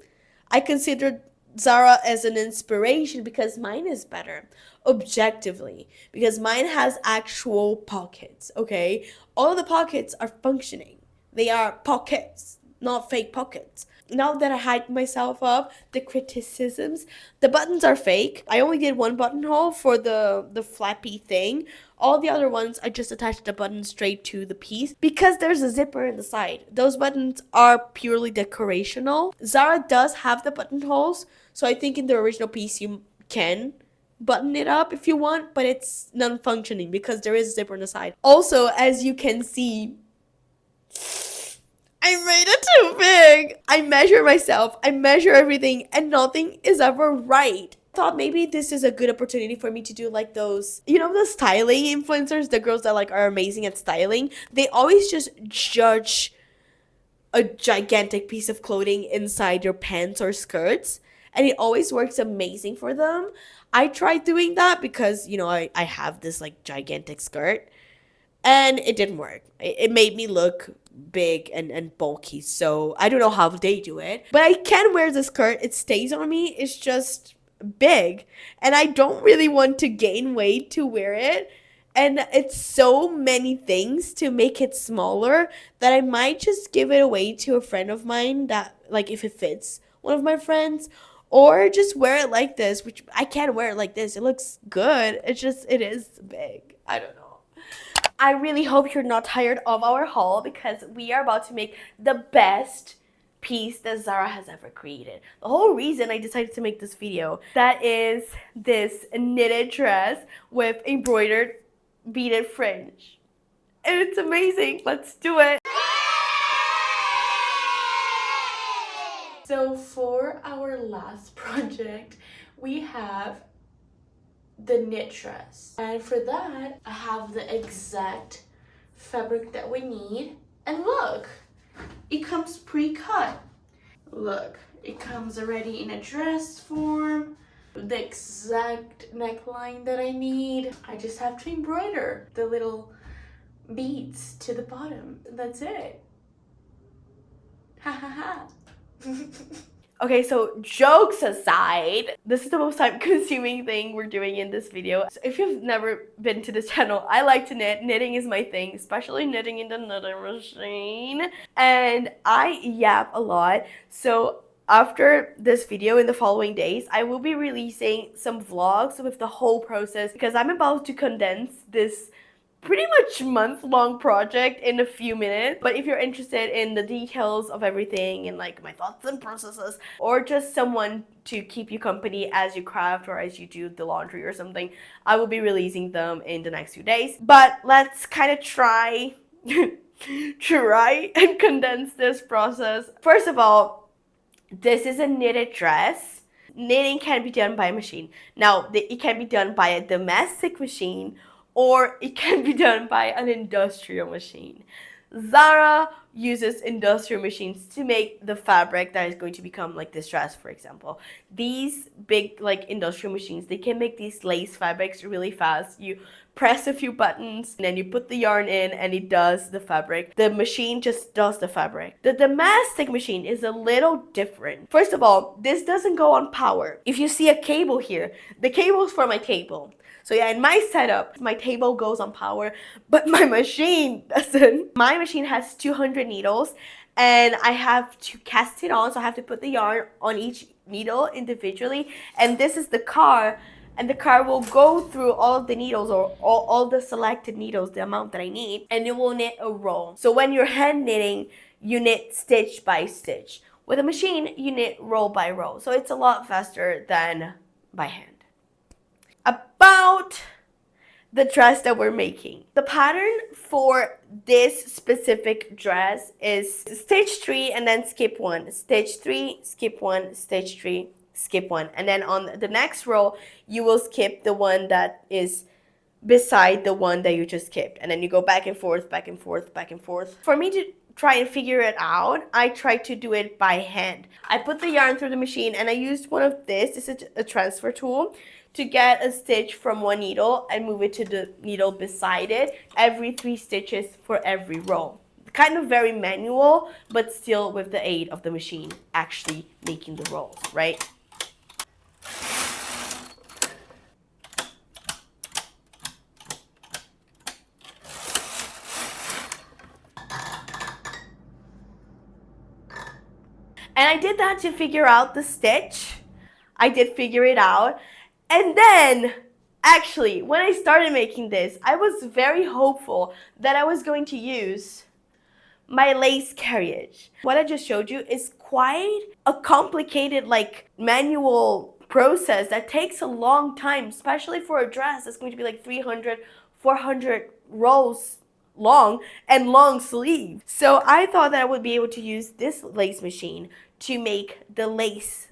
I consider Zara as an inspiration because mine is better, objectively, because mine has actual pockets, okay? All of the pockets are functioning. They are pockets, not fake pockets. Now that I hyped myself up, the criticisms, the buttons are fake. I only did one buttonhole for the flappy thing. All the other ones, I just attached the button straight to the piece because there's a zipper in the side. Those buttons are purely decorational. Zara does have the buttonholes, so I think in the original piece you can button it up if you want, but it's non-functioning because there is a zipper on the side. Also, as you can see, I made it too big. I measure myself, I measure everything, and nothing is ever right. I thought maybe this is a good opportunity for me to do like those, you know, the styling influencers, the girls that like are amazing at styling. They always just judge a gigantic piece of clothing inside your pants or skirts, and it always works amazing for them. I tried doing that because, you know, I have this like gigantic skirt, and it didn't work. It made me look big and bulky, so I don't know how they do it, but I can wear the skirt. It stays on me. It's just big, and I don't really want to gain weight to wear it, and it's so many things to make it smaller that I might just give it away to a friend of mine, that like if it fits one of my friends, or just wear it like this, which I can't wear it like this. It looks good. It's just, it is big. I don't know. I really hope you're not tired of our haul, because we are about to make the best piece that Zara has ever created. The whole reason I decided to make this video, that is this knitted dress with embroidered beaded fringe. And it's amazing. Let's do it. So for our last project, we have the knit dress, and for that I have the exact fabric that we need, and look, it comes pre-cut. Look, it comes already in a dress form, the exact neckline that I need. I just have to embroider the little beads to the bottom. That's it. Ha ha ha. Okay, so jokes aside, this is the most time-consuming thing we're doing in this video. So if you've never been to this channel, I like to knit. Knitting is my thing, especially knitting in the knitting machine. And I yap a lot, so After this video in the following days, I will be releasing some vlogs with the whole process because I'm about to condense this pretty much month-long project in a few minutes. But if you're interested in the details of everything and like my thoughts and processes, or just someone to keep you company as you craft or as you do the laundry or something, I will be releasing them in the next few days. But let's kind of try and condense this process. First of all, this is a knitted dress. Knitting can be done by a machine. Now, it can be done by a domestic machine or it can be done by an industrial machine. Zara uses industrial machines to make the fabric that is going to become like this dress, for example. These big like industrial machines, they can make these lace fabrics really fast. You press a few buttons and then you put the yarn in and it does the fabric. The machine just does the fabric. The domestic machine is a little different. First of all, this doesn't go on power. If you see a cable here, the cable is for my table. So yeah, in my setup, my table goes on power, but my machine doesn't. My machine has 200 needles and I have to cast it on. So I have to put the yarn on each needle individually. And this is the car, and the car will go through all of the needles or all the selected needles, the amount that I need, and it will knit a row. So when you're hand knitting, you knit stitch by stitch. With a machine, you knit row by row. So it's a lot faster than by hand. About the dress that we're making. The pattern for this specific dress is stitch 3 and then skip 1, stitch 3, skip 1, stitch 3, skip 1. And then on the next row, you will skip the one that is beside the one that you just skipped. And then you go back and forth, back and forth, back and forth. For me to try and figure it out, I tried to do it by hand. I put the yarn through the machine and I used one of this is a transfer tool, to get a stitch from one needle and move it to the needle beside it every 3 stitches for every row. Kind of very manual, but still with the aid of the machine actually making the rolls, right? And I did that to figure out the stitch. I did figure it out. And then, actually, when I started making this, I was very hopeful that I was going to use my lace carriage. What I just showed you is quite a complicated, like, manual process that takes a long time, especially for a dress that's going to be like 300, 400 rows long and long sleeve. So I thought that I would be able to use this lace machine to make the lace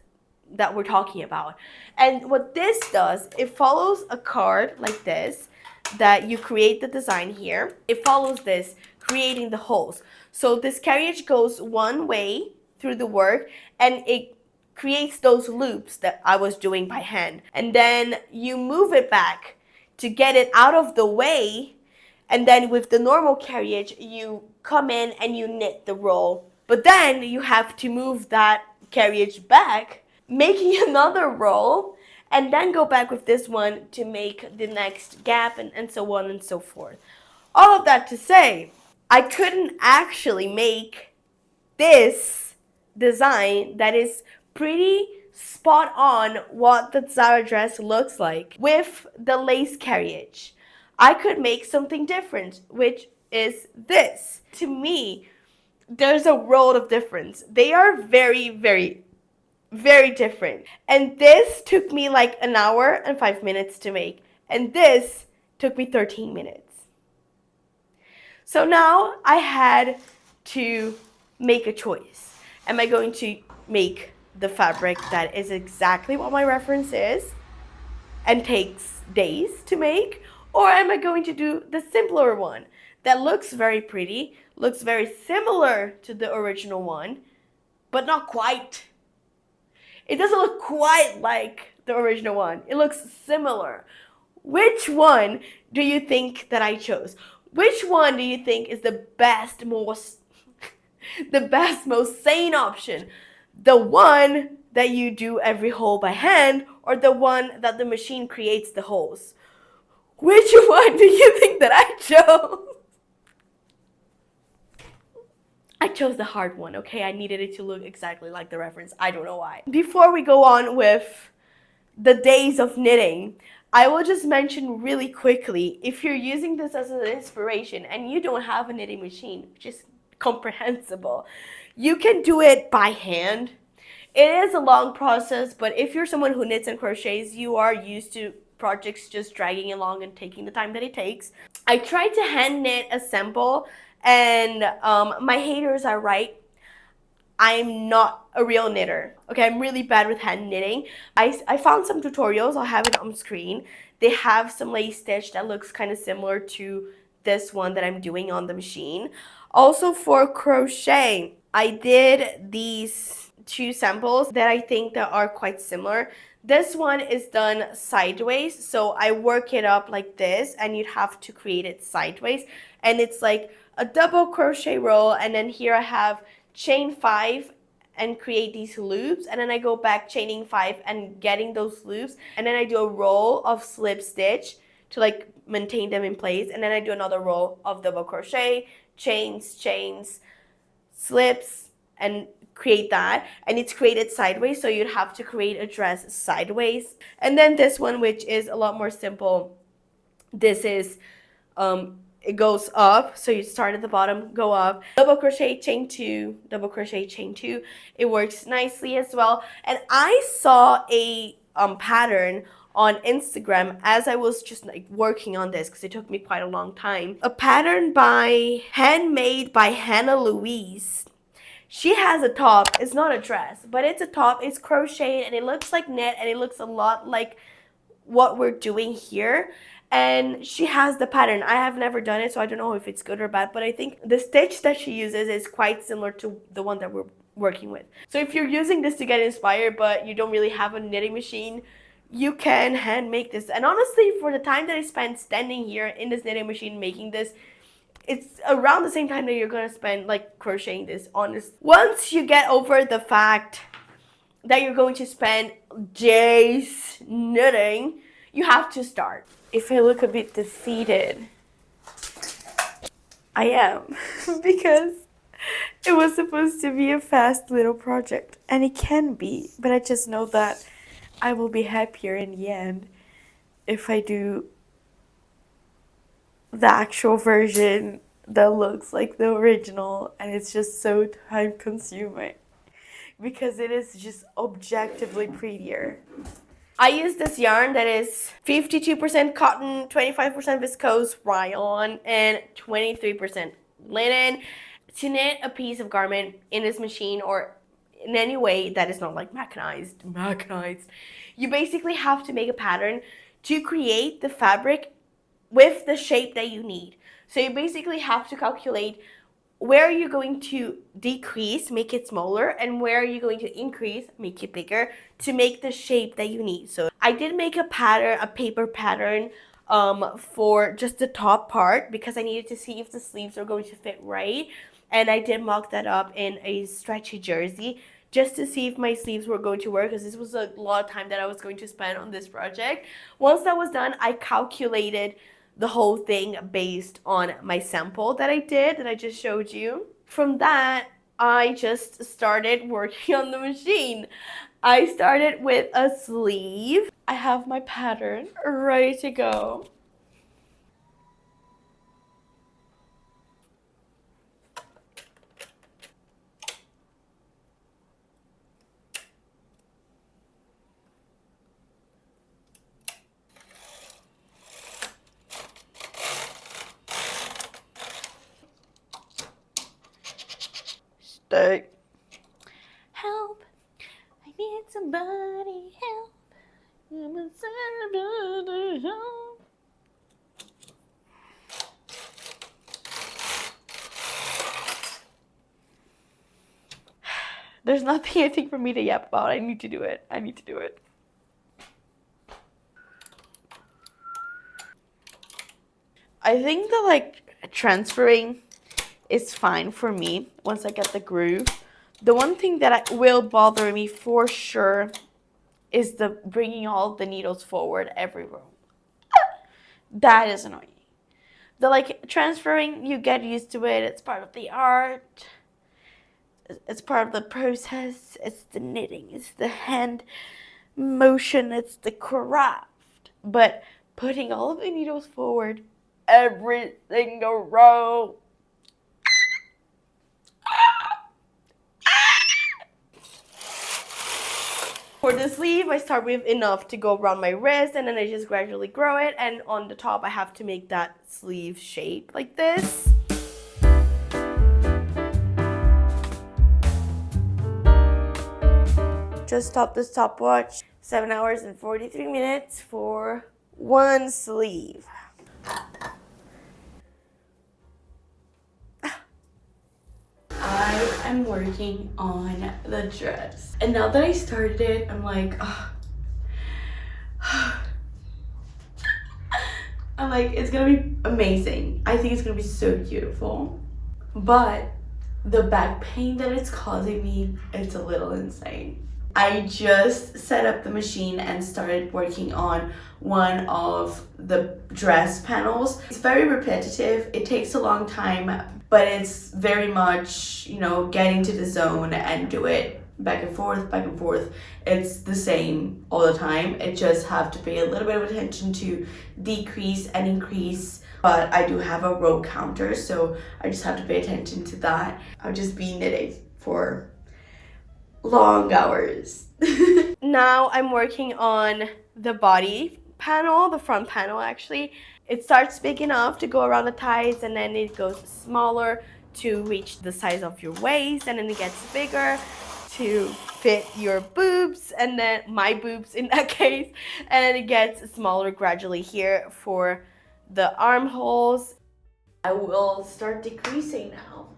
that we're talking about. And what this does, it follows a card like this that you create the design here. It follows this, creating the holes. So this carriage goes one way through the work and it creates those loops that I was doing by hand. And then you move it back to get it out of the way. And then with the normal carriage, you come in and you knit the roll. But then you have to move that carriage back, making another roll, and then go back with this one to make the next gap and so on and so forth. All of that to say, I couldn't actually make this design that is pretty spot on what the Zara dress looks like with the lace carriage. I could make something different, which is this. To me, there's a world of difference. They are very, very, very different. And this took me like an hour and 5 minutes to make. And this took me 13 minutes. So now I had to make a choice. Am I going to make the fabric that is exactly what my reference is and takes days to make? Or am I going to do the simpler one that looks very pretty, looks very similar to the original one, but not quite? It doesn't look quite like the original one. It looks similar. Which one do you think that I chose? Which one do you think is the best, most sane option? The one that you do every hole by hand, or the one that the machine creates the holes? Which one do you think that I chose? I chose the hard one, okay? I needed it to look exactly like the reference. I don't know why. Before we go on with the days of knitting, I will just mention really quickly, if you're using this as an inspiration and you don't have a knitting machine, which is comprehensible, you can do it by hand. It is a long process, but if you're someone who knits and crochets, you are used to projects just dragging along and taking the time that it takes. I tried to hand knit a sample, and my haters are right. I'm not a real knitter. Okay, I'm really bad with hand knitting. I found some tutorials, I'll have it on screen. They have some lace stitch that looks kind of similar to this one that I'm doing on the machine. Also for crochet, I did these two samples that I think that are quite similar. This one is done sideways, so I work it up like this, and you'd have to create it sideways. And it's like a double crochet roll, and then here I have chain 5 and create these loops, and then I go back chaining 5 and getting those loops, and then I do a roll of slip stitch to like maintain them in place, and then I do another roll of double crochet, chains, slips, and create that. And it's created sideways, so you'd have to create a dress sideways. And then this one, which is a lot more simple, this is it goes up, so you start at the bottom, go up, double crochet, chain 2, double crochet, chain 2. It works nicely as well. And I saw a pattern on Instagram as I was just like working on this, because it took me quite a long time. A pattern handmade by Hannah Louise. She has a top. It's not a dress, but it's a top. It's crocheted and it looks like knit, and it looks a lot like what we're doing here. And she has the pattern. I have never done it, so I don't know if it's good or bad, but I think the stitch that she uses is quite similar to the one that we're working with. So if you're using this to get inspired but you don't really have a knitting machine, you can hand make this. And honestly, for the time that I spent standing here in this knitting machine making this, it's around the same time that you're gonna spend like crocheting this, honest. Once you get over the fact that you're going to spend days knitting, you have to start. If I look a bit defeated, I am, because it was supposed to be a fast little project, and it can be, but I just know that I will be happier in the end if I do the actual version that looks like the original, and it's just so time consuming because it is just objectively prettier. I use this yarn that is 52% cotton, 25% viscose rayon, and 23% linen. To knit a piece of garment in this machine or in any way that is not like mechanized, you basically have to make a pattern to create the fabric with the shape that you need. So you basically have to calculate where you're going to decrease, make it smaller, and where you're going to increase, make it bigger, to make the shape that you need. So I did make a pattern, a paper pattern, for just the top part, because I needed to see if the sleeves are going to fit right. And I did mock that up in a stretchy jersey just to see if my sleeves were going to work, because this was a lot of time that I was going to spend on this project. Once that was done, I calculated the whole thing based on my sample that I did, that I just showed you. From that, I just started working on the machine. I started with a sleeve. I have my pattern ready to go. Stay. Help. I need somebody help. Help. There's nothing I think for me to yap about. I need to do it. I need to do it. I think that like transferring is fine for me once I get the groove. The one thing that will bother me for sure is the bringing all the needles forward everywhere. That is annoying. The like transferring, you get used to it. It's part of the art. It's part of the process. It's the knitting. It's the hand motion. It's the craft. But putting all of the needles forward, every single row. For the sleeve, I start with enough to go around my wrist, and then I just gradually grow it. And on the top, I have to make that sleeve shape like this. Just stopped the stopwatch. 7 hours and 43 minutes for one sleeve. I am working on the dress. And now that I started it, I'm like, oh. I'm like, it's gonna be amazing. I think it's gonna be so beautiful. But the back pain that it's causing me, it's a little insane. I just set up the machine and started working on one of the dress panels. It's very repetitive. It takes a long time, but it's very much, you know, getting to the zone and do it back and forth, back and forth. It's the same all the time. It just have to pay a little bit of attention to decrease and increase. But I do have a row counter, so I just have to pay attention to that. I'll just be knitting for long hours. Now I'm working on the body panel, the front panel actually. It starts big enough to go around the thighs, and then it goes smaller to reach the size of your waist, and then it gets bigger to fit your boobs, and then my boobs in that case, and then it gets smaller gradually here for the armholes. I will start decreasing now.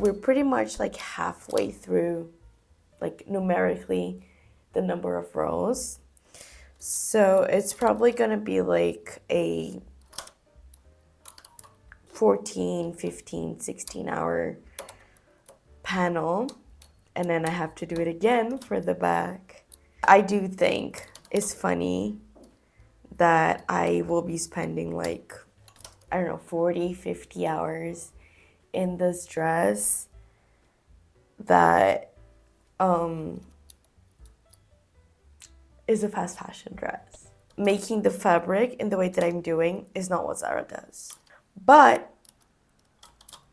We're pretty much like halfway through, like numerically, the number of rows. So it's probably gonna be like a 14, 15, 16 hour panel. And then I have to do it again for the back. I do think it's funny that I will be spending like, I don't know, 40, 50 hours in this dress that is a fast fashion dress. Making the fabric in the way that I'm doing is not what Zara does. But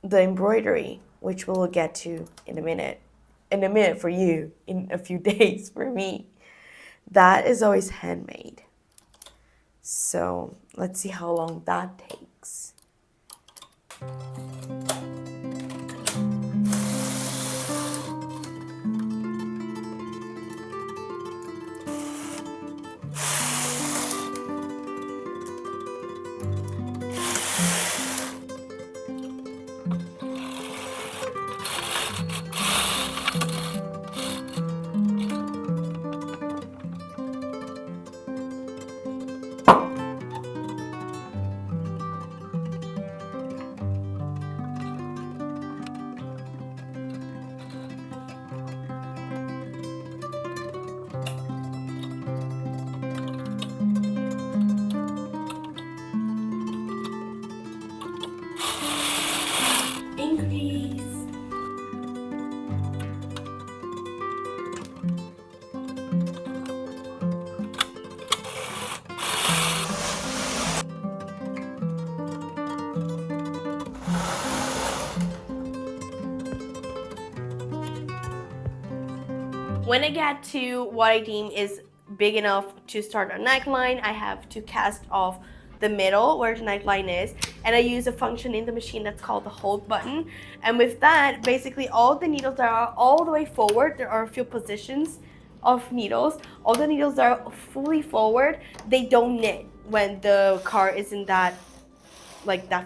the embroidery, which we'll get to in a minute for you, in a few days for me, that is always handmade. So let's see how long that takes. When I get to what I deem is big enough to start a neckline, I have to cast off the middle where the neckline is, and I use a function in the machine that's called the hold button. And with that, basically all the needles that are all the way forward, there are a few positions of needles, all the needles that are fully forward, they don't knit when the car is in that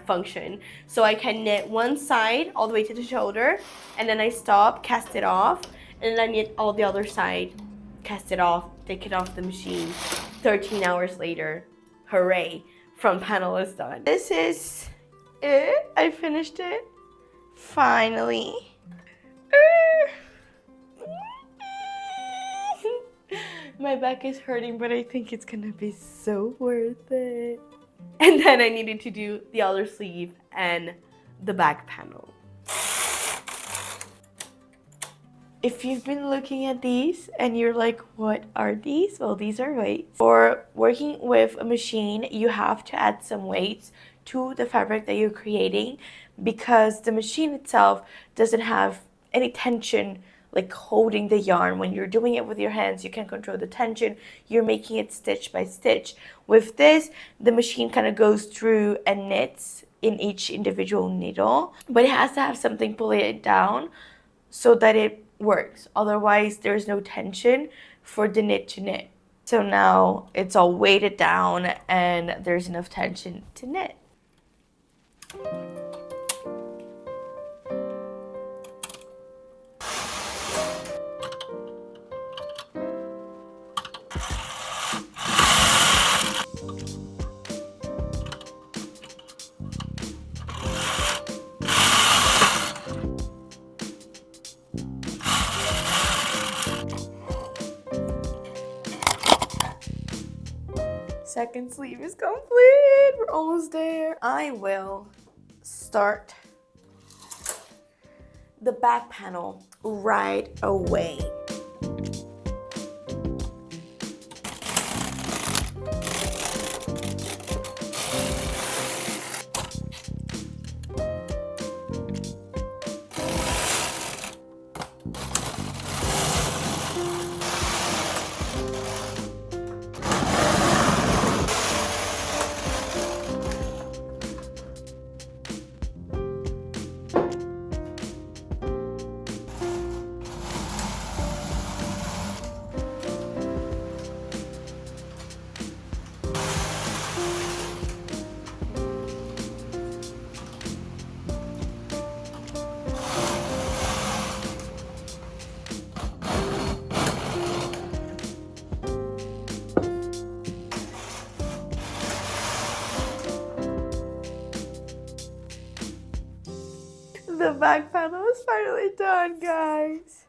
function. So I can knit one side all the way to the shoulder, and then I stop, cast it off, and then I knit all the other side, cast it off, take it off the machine. 13 hours later, hooray, front panel is done. This is it. I finished it. Finally. My back is hurting, but I think it's gonna be so worth it. And then I needed to do the other sleeve and the back panel. If you've been looking at these and you're like, what are these? Well, these are weights. For working with a machine, you have to add some weights to the fabric that you're creating because the machine itself doesn't have any tension like holding the yarn. When you're doing it with your hands, you can control the tension. You're making it stitch by stitch. With this, the machine kind of goes through and knits in each individual needle, but it has to have something pulling it down so that it works. Otherwise, there's no tension for the knit to knit. So now it's all weighted down and there's enough tension to knit. Second sleeve is complete. We're almost there. I will start the back panel right away. The back panel is finally done, guys.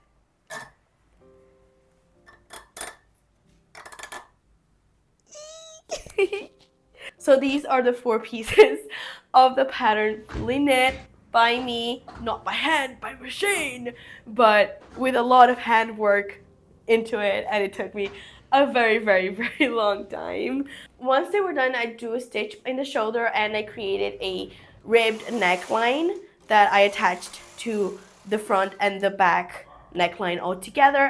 So these are the 4 pieces of the pattern, fully knit by me, not by hand, by machine, but with a lot of handwork into it, and it took me a very, very, very long time. Once they were done, I drew a stitch in the shoulder and I created a ribbed neckline that I attached to the front and the back neckline all together.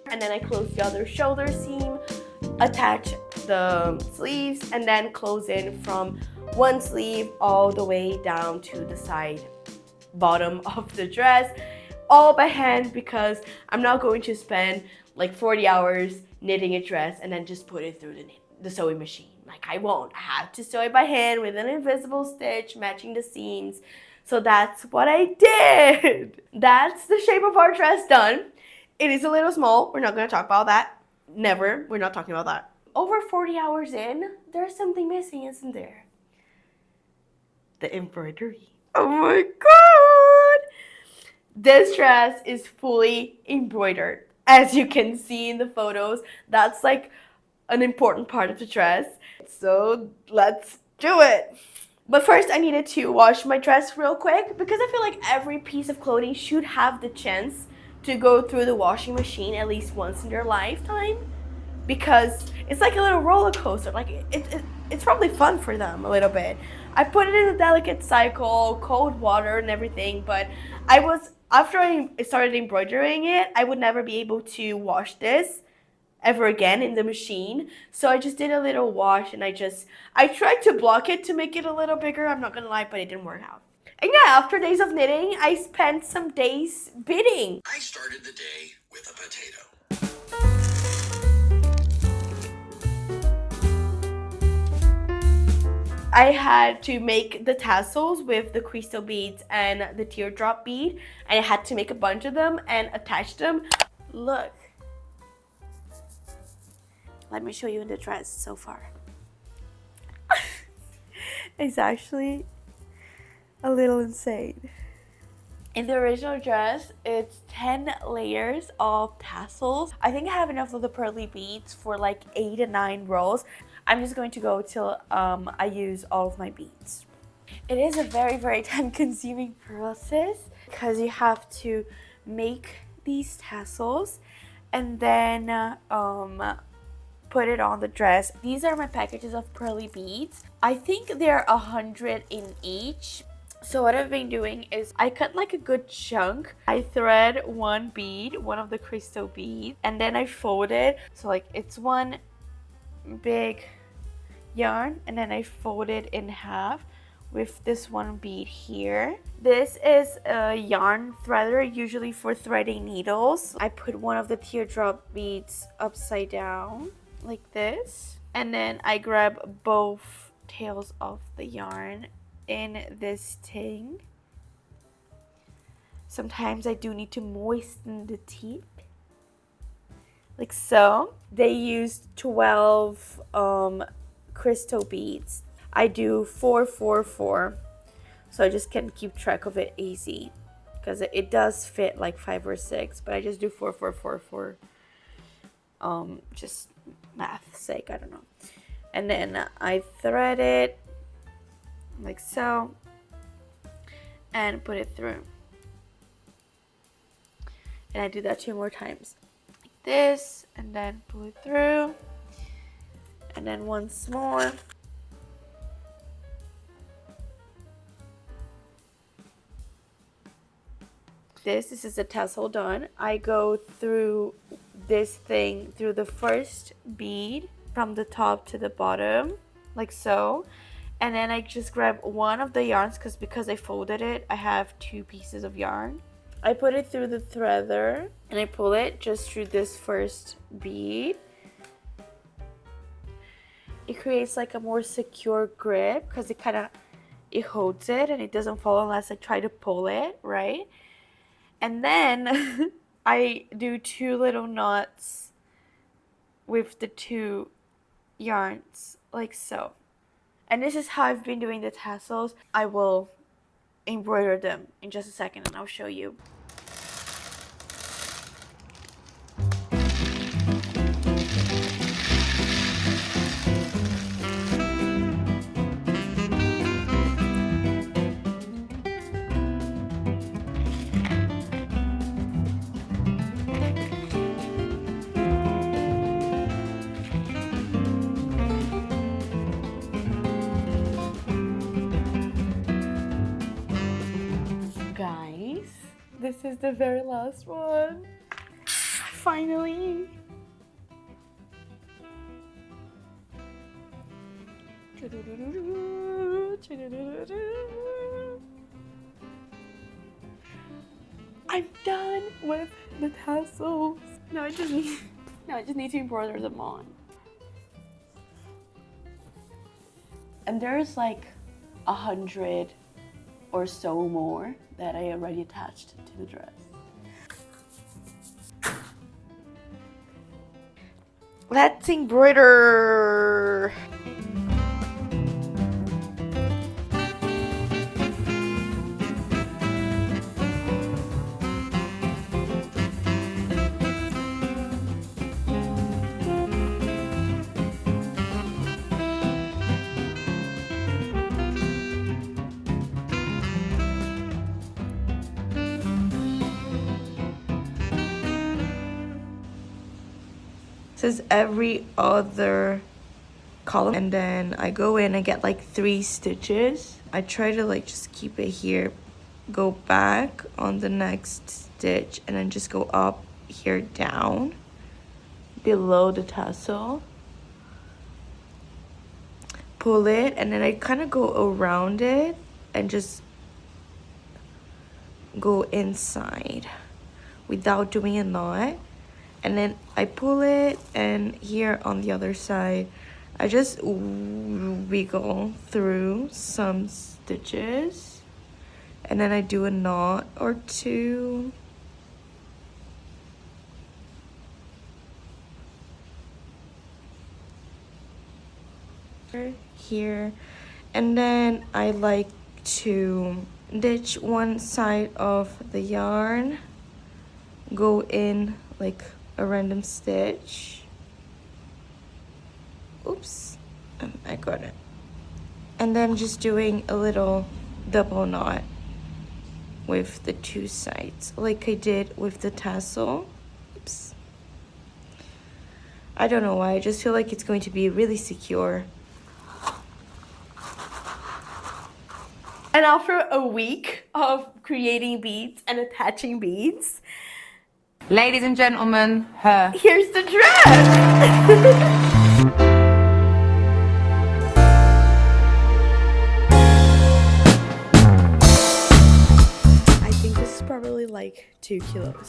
And then I close the other shoulder seam, attach the sleeves, and then close in from one sleeve all the way down to the side bottom of the dress, all by hand, because I'm not going to spend like 40 hours knitting a dress and then just put it through the sewing machine. Like, I won't. I have to sew it by hand with an invisible stitch matching the seams. So that's what I did. That's the shape of our dress done. It is a little small. We're not going to talk about that. Never. We're not talking about that. Over 40 hours in, there's something missing, isn't there? The embroidery. Oh my god! This dress is fully embroidered. As you can see in the photos, that's like an important part of the dress. So let's do it. But first I needed to wash my dress real quick because I feel like every piece of clothing should have the chance to go through the washing machine at least once in their lifetime, because it's like a little roller coaster. Like it's probably fun for them a little bit. I put it in a delicate cycle, cold water and everything, but after I started embroidering it, I would never be able to wash this ever again in the machine. So I just did a little wash, and I tried to block it to make it a little bigger. I'm not gonna lie, but it didn't work out. And yeah, after days of knitting, I spent some days bidding. I started the day with a potato. I had to make the tassels with the crystal beads and the teardrop bead, and I had to make a bunch of them and attach them. Look. Let me show you in the dress so far. It's actually a little insane. In the original dress, it's 10 layers of tassels. I think I have enough of the pearly beads for like 8 to 9 rows. I'm just going to go till I use all of my beads. It is a very, very time-consuming process because you have to make these tassels and then put it on the dress. These are my packages of pearly beads. I think they're 100 in each. So what I've been doing is I cut like a good chunk. I thread one bead, one of the crystal beads, and then I fold it. So like it's one big yarn, and then I fold it in half with this one bead here. This is a yarn threader, usually for threading needles. I put one of the teardrop beads upside down like this, and then I grab both tails of the yarn in this thing. Sometimes I do need to moisten the tip, like so. They used 12 crystal beads. I do 4, 4, 4, so I just can keep track of it easy because it does fit like 5 or 6, but I just do 4, 4, 4, 4. Just math's sake, I don't know. And then I thread it like so and put it through, and I do that 2 more times like this, and then pull it through, and then once more. This is a tassel done. I go through this thing through the first bead from the top to the bottom like so, and then I just grab one of the yarns because I folded it, I have 2 pieces of yarn. I put it through the threader and I pull it just through this first bead. It creates like a more secure grip because it holds it and it doesn't fall unless I try to pull it, right? And then I do 2 little knots with the 2 yarns like so. And this is how I've been doing the tassels. I will embroider them in just a second and I'll show you. Guys, this is the very last one. Finally. I'm done with the tassels. Now I just need to embroider them on. And there's like 100 or so more that I already attached to the dress. Let's embroider. says every other column, and then I go in and get like 3 stitches. I try to like just keep it here, go back on the next stitch, and then just go up here down below the tassel, pull it, and then I kind of go around it and just go inside without doing a knot. And then I pull it, and here on the other side I just wiggle through some stitches, and then I do a knot or 2. Here, and then I like to ditch one side of the yarn, go in like a random stitch. Oops, I got it. And then just doing a little double knot with the 2 sides, like I did with the tassel. Oops. I don't know why, I just feel like it's going to be really secure. And after a week of creating beads and attaching beads, Ladies and gentlemen, her. here's the dress! I think this is probably like 2 kilos.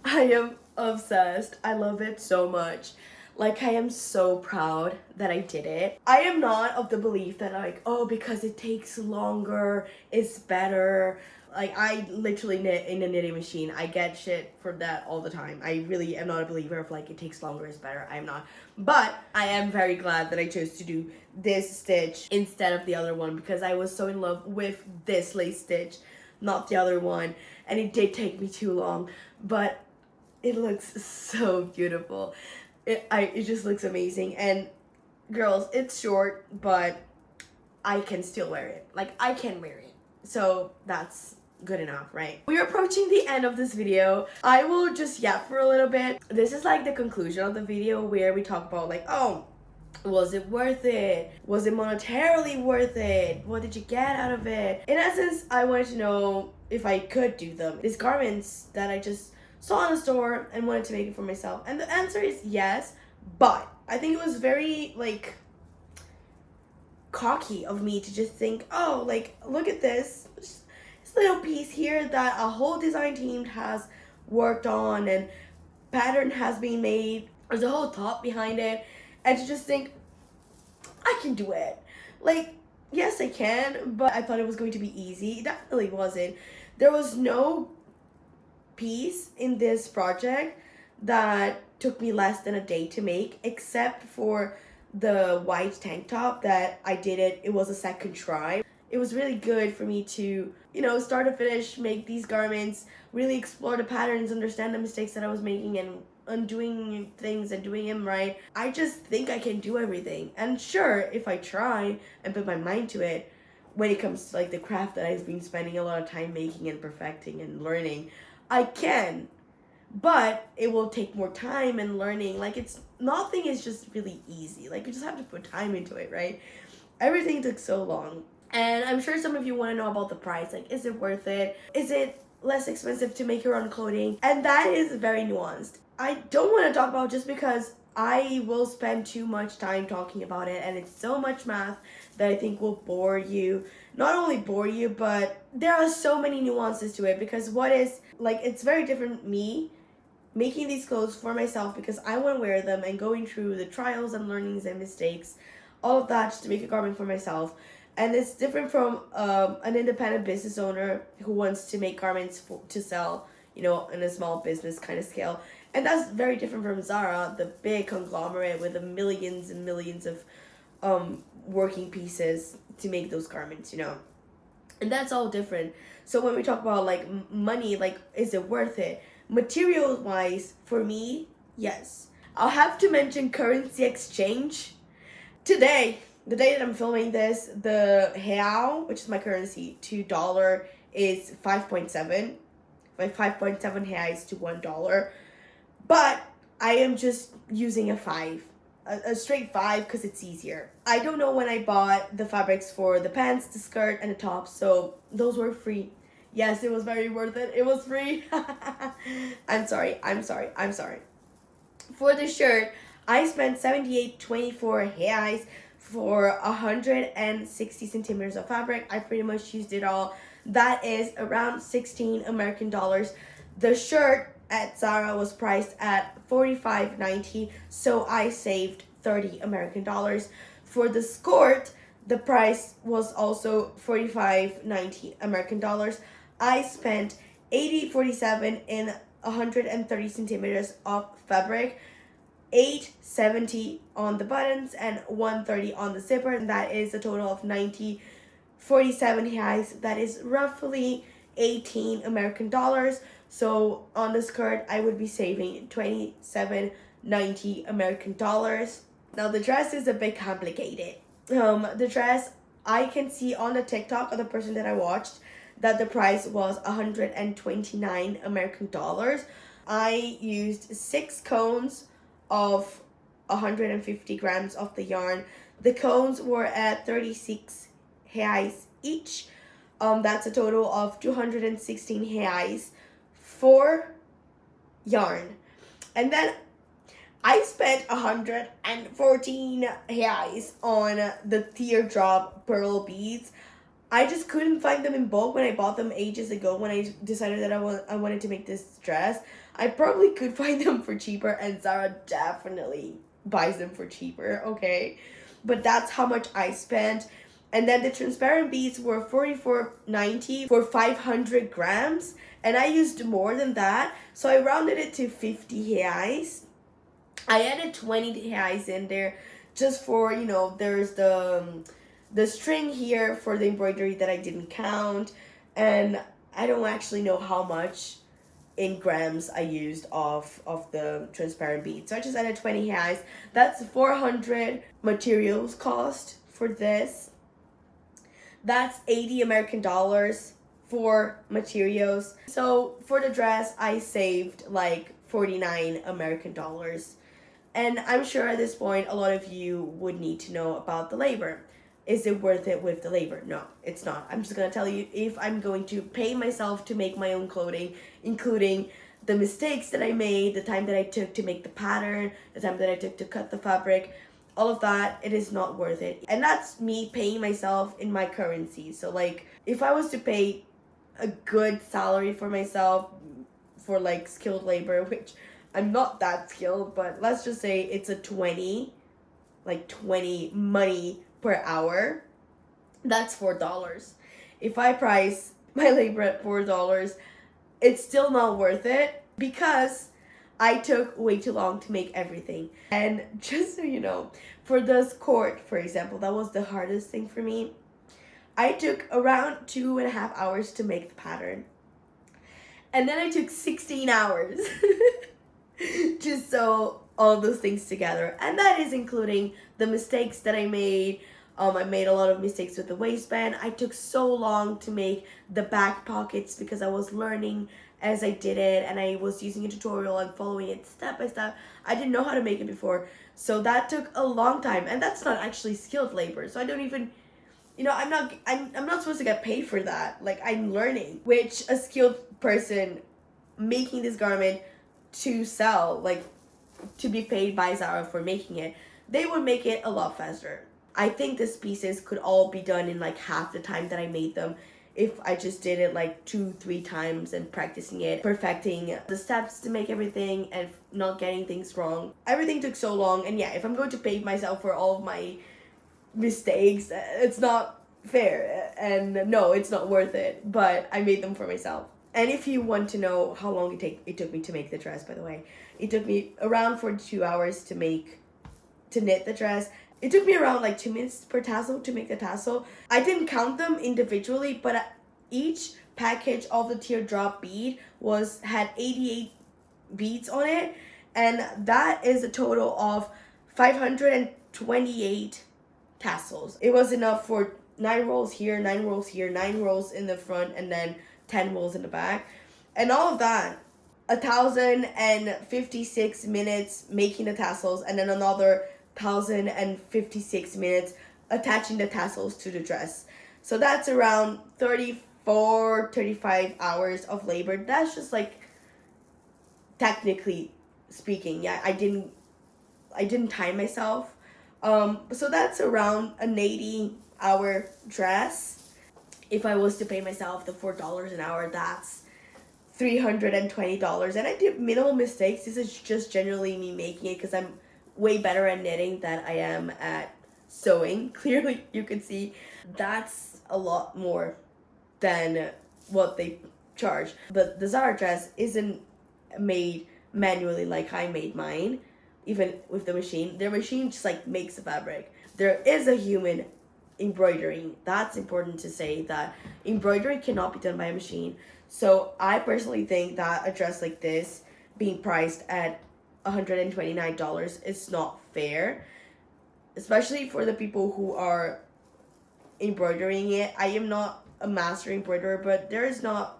I am obsessed. I love it so much. Like, I am so proud that I did it. I am not of the belief that like, oh, because it takes longer, it's better. Like, I literally knit in a knitting machine. I get shit for that all the time. I really am not a believer of like, it takes longer, it's better. I am not. But I am very glad that I chose to do this stitch instead of the other one, because I was so in love with this lace stitch, not the other one. And it did take me too long, but it looks so beautiful. It just looks amazing. And girls, it's short, but I can still wear it. Like, I can wear it. So that's good enough, right? We're approaching the end of this video. I will just yap for a little bit. This is like the conclusion of the video where we talk about like, oh, was it worth it? Was it monetarily worth it? What did you get out of it? In essence, I wanted to know if I could do them. These garments that I just saw in the store and wanted to make it for myself. And the answer is yes, but I think it was very like cocky of me to just think, oh, like, look at this little piece here that a whole design team has worked on and pattern has been made. There's a whole thought behind it, and to just think, I can do it. Like, yes, I can, but I thought it was going to be easy. It definitely wasn't. There was no piece in this project that took me less than a day to make, except for the white tank top that I did it was a second try. It was really good for me to, you know, start to finish, make these garments, really explore the patterns, understand the mistakes that I was making, and undoing things and doing them right. I just think I can do everything. And sure, if I try and put my mind to it, when it comes to like the craft that I've been spending a lot of time making and perfecting and learning, I can. But it will take more time and learning. Like, it's nothing is just really easy. Like, you just have to put time into it, right? Everything took so long. And I'm sure some of you want to know about the price. Like, is it worth it? Is it less expensive to make your own clothing? And that is very nuanced. I don't want to talk about just because I will spend too much time talking about it, and it's so much math that I think will bore you. Not only bore you, but there are so many nuances to it, because what is, like, it's very different me making these clothes for myself because I want to wear them and going through the trials and learnings and mistakes, all of that just to make a garment for myself. And it's different from an independent business owner who wants to make garments to sell, you know, in a small business kind of scale. And that's very different from Zara, the big conglomerate with the millions and millions of working pieces to make those garments, you know. And that's all different. So when we talk about like money, like is it worth it? Material wise, for me, yes. I'll have to mention currency exchange. Today, the day that I'm filming this, the real, which is my currency, to dollar is 5.7. Like 5.7 reais to $1. But I am just using a 5. A straight 5 because it's easier. I don't know when I bought the fabrics for the pants, the skirt, and the top, so those were free. Yes, it was very worth it. It was free. I'm sorry. For the shirt, I spent 78.24 reais for 160 centimeters of fabric. I pretty much used it all. That is around 16 American dollars. The shirt at Zara was priced at $45.90, so I saved 30 American dollars. For the skort, the price was also $45.90 American dollars. I spent 80.47 in 130 centimeters of fabric, 8.70 on the buttons, and 130 on the zipper, and that is a total of 90.47 reais. That is roughly 18 American dollars. So on the skirt, I would be saving 27.90 American dollars. Now the dress is a bit complicated. The dress, I can see on the TikTok of the person that I watched that the price was 129 American dollars. I used 6 cones of 150 grams of the yarn. The cones were at 36 reais each. That's a total of 216 reais for yarn. And then I spent 114 reais on the teardrop pearl beads. I just couldn't find them in bulk when I bought them ages ago when I decided that I wanted to make this dress. I probably could find them for cheaper, and Zara definitely buys them for cheaper, okay? But that's how much I spent. And then the transparent beads were $44.90 for 500 grams. And I used more than that, so I rounded it to 50 reais. I added 20 reais in there just for, you know, there's the string here for the embroidery that I didn't count. And I don't actually know how much in grams I used of the transparent beads. So I just added 20 reais. That's 400 materials cost for this. That's 80 American dollars for materials. So for the dress, I saved like 49 American dollars. And I'm sure at this point, a lot of you would need to know about the labor. Is it worth it with the labor? No, it's not. I'm just going to tell you, if I'm going to pay myself to make my own clothing, including the mistakes that I made, the time that I took to make the pattern, the time that I took to cut the fabric, all of that, it is not worth it. And that's me paying myself in my currency. So like, if I was to pay a good salary for myself for like skilled labor, which I'm not that skilled, but let's just say it's a 20 money per hour, that's $4. If I price my labor at $4, it's still not worth it because I took way too long to make everything. And just so you know, for the skort, for example, that was the hardest thing for me. I took around 2.5 hours to make the pattern. And then I took 16 hours to sew all those things together. And that is including the mistakes that I made. I made a lot of mistakes with the waistband. I took so long to make the back pockets because I was learning as I did it, and I was using a tutorial and following it step by step. I didn't know how to make it before, so that took a long time, and that's not actually skilled labor. So I don't even, you know, I'm not supposed to get paid for that. Like, I'm learning, which a skilled person making this garment to sell, like to be paid by Zara for making it, they would make it a lot faster. I think these pieces could all be done in like half the time that I made them if I just did it like 2-3 times and practicing it, perfecting the steps to make everything and not getting things wrong. Everything took so long, and yeah, if I'm going to pay myself for all of my mistakes, it's not fair, and no, it's not worth it, but I made them for myself. And if you want to know how long it took me to make the dress, by the way, it took me around 42 hours to knit the dress, It took me around like 2 minutes per tassel to make the tassel. I didn't count them individually, but each package of the teardrop bead had 88 beads on it, and that is a total of 528 tassels. It was enough for 9 rolls here, 9 rolls here, 9 rolls in the front, and then 10 rolls in the back. And all of that, 1,056 minutes making the tassels, and then another 1,056 minutes attaching the tassels to the dress. So that's around 35 hours of labor. That's just like, technically speaking, yeah, I didn't time myself. So that's around an 80-hour dress. If I was to pay myself the $4 an hour, that's $320. And I did minimal mistakes. This is just generally me making it because I'm way better at knitting than I am at sewing. Clearly, you can see that's a lot more than what they charge. But the Zara dress isn't made manually like I made mine, even with the machine. Their machine just like makes the fabric. There is a human embroidering. That's important to say, that embroidery cannot be done by a machine. So I personally think that a dress like this being priced at $129 is not fair, especially for the people who are embroidering it. I am not a master embroiderer, but there is not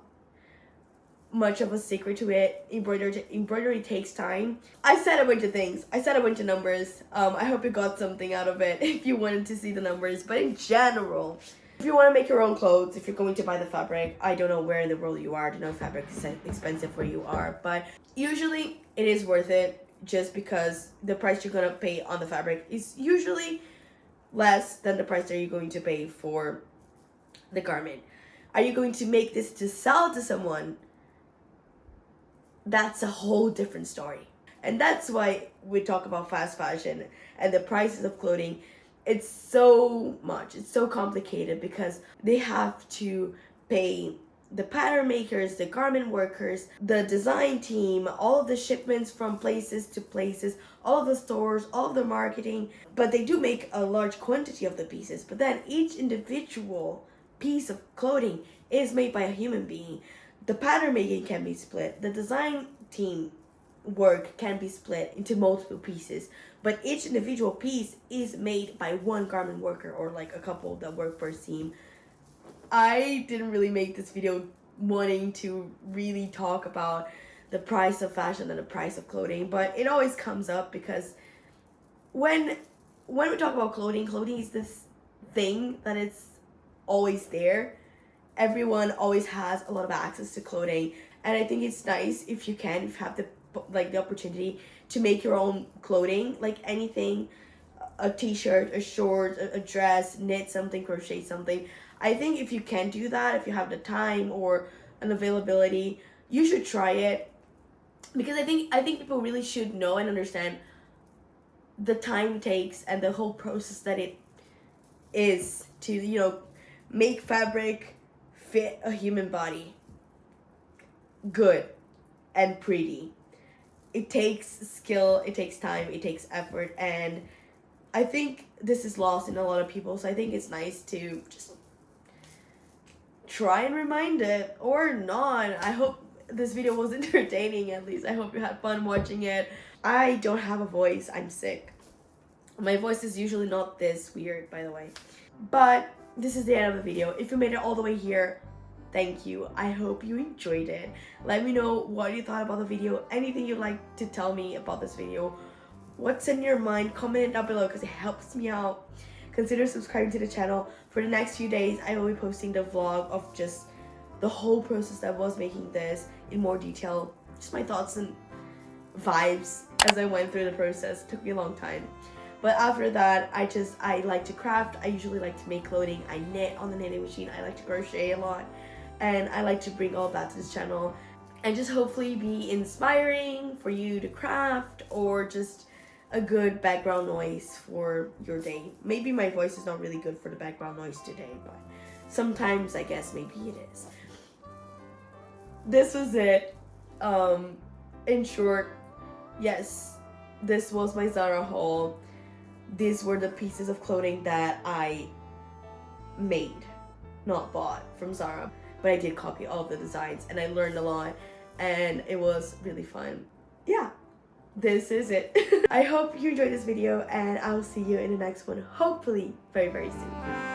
much of a secret to it. Embroidery takes time. I said a bunch of things. I said a bunch of numbers. I hope you got something out of it if you wanted to see the numbers. But in general, if you want to make your own clothes, if you're going to buy the fabric, I don't know where in the world you are. I don't know if fabric is expensive where you are, but usually it is worth it, just because the price you're gonna pay on the fabric is usually less than the price that you're going to pay for the garment. Are you going to make this to sell to someone? That's a whole different story. And that's why we talk about fast fashion and the prices of clothing. It's so complicated, because they have to pay the pattern makers, the garment workers, the design team, all of the shipments from places to places, all of the stores, all of the marketing. But they do make a large quantity of the pieces. But then each individual piece of clothing is made by a human being. The pattern making can be split. The design team work can be split into multiple pieces. But each individual piece is made by one garment worker, or like a couple that work for a team. I didn't really make this video wanting to really talk about the price of fashion and the price of clothing, but it always comes up because when we talk about clothing is this thing that it's always there. Everyone always has a lot of access to clothing, and I think it's nice if you have the opportunity to make your own clothing, like anything, a t-shirt, a short, a dress, knit something, crochet something. I think if you can do that, if you have the time or an availability, you should try it, because I think people really should know and understand the time it takes and the whole process that it is to, make fabric fit a human body good and pretty. It takes skill, it takes time, it takes effort, and I think this is lost in a lot of people. So I think it's nice to just try and remind it, or not. I hope this video was entertaining, at least. I hope you had fun watching it. I don't have a voice. I'm sick. My voice is usually not this weird, by the way. But this is the end of the video. If you made it all the way here, thank you. I hope you enjoyed it. Let me know what you thought about the video. Anything you'd like to tell me about this video. What's in your mind? Comment it down below, because it helps me out. Consider subscribing to the channel. For the next few days, I will be posting the vlog of just the whole process that was making this in more detail. Just my thoughts and vibes as I went through the process. It took me a long time. But after that, I like to craft. I usually like to make clothing. I knit on the knitting machine. I like to crochet a lot. And I like to bring all of that to this channel. And just hopefully be inspiring for you to craft, or just a good background noise for your day. Maybe my voice is not really good for the background noise today, but sometimes I guess maybe it is. This was it. In short, yes, this was my Zara haul. these were the pieces of clothing that I made, not bought from Zara. But I did copy all of the designs and I learned a lot and it was really fun. Yeah, this is it. I hope you enjoyed this video and I'll see you in the next one, hopefully very, very soon.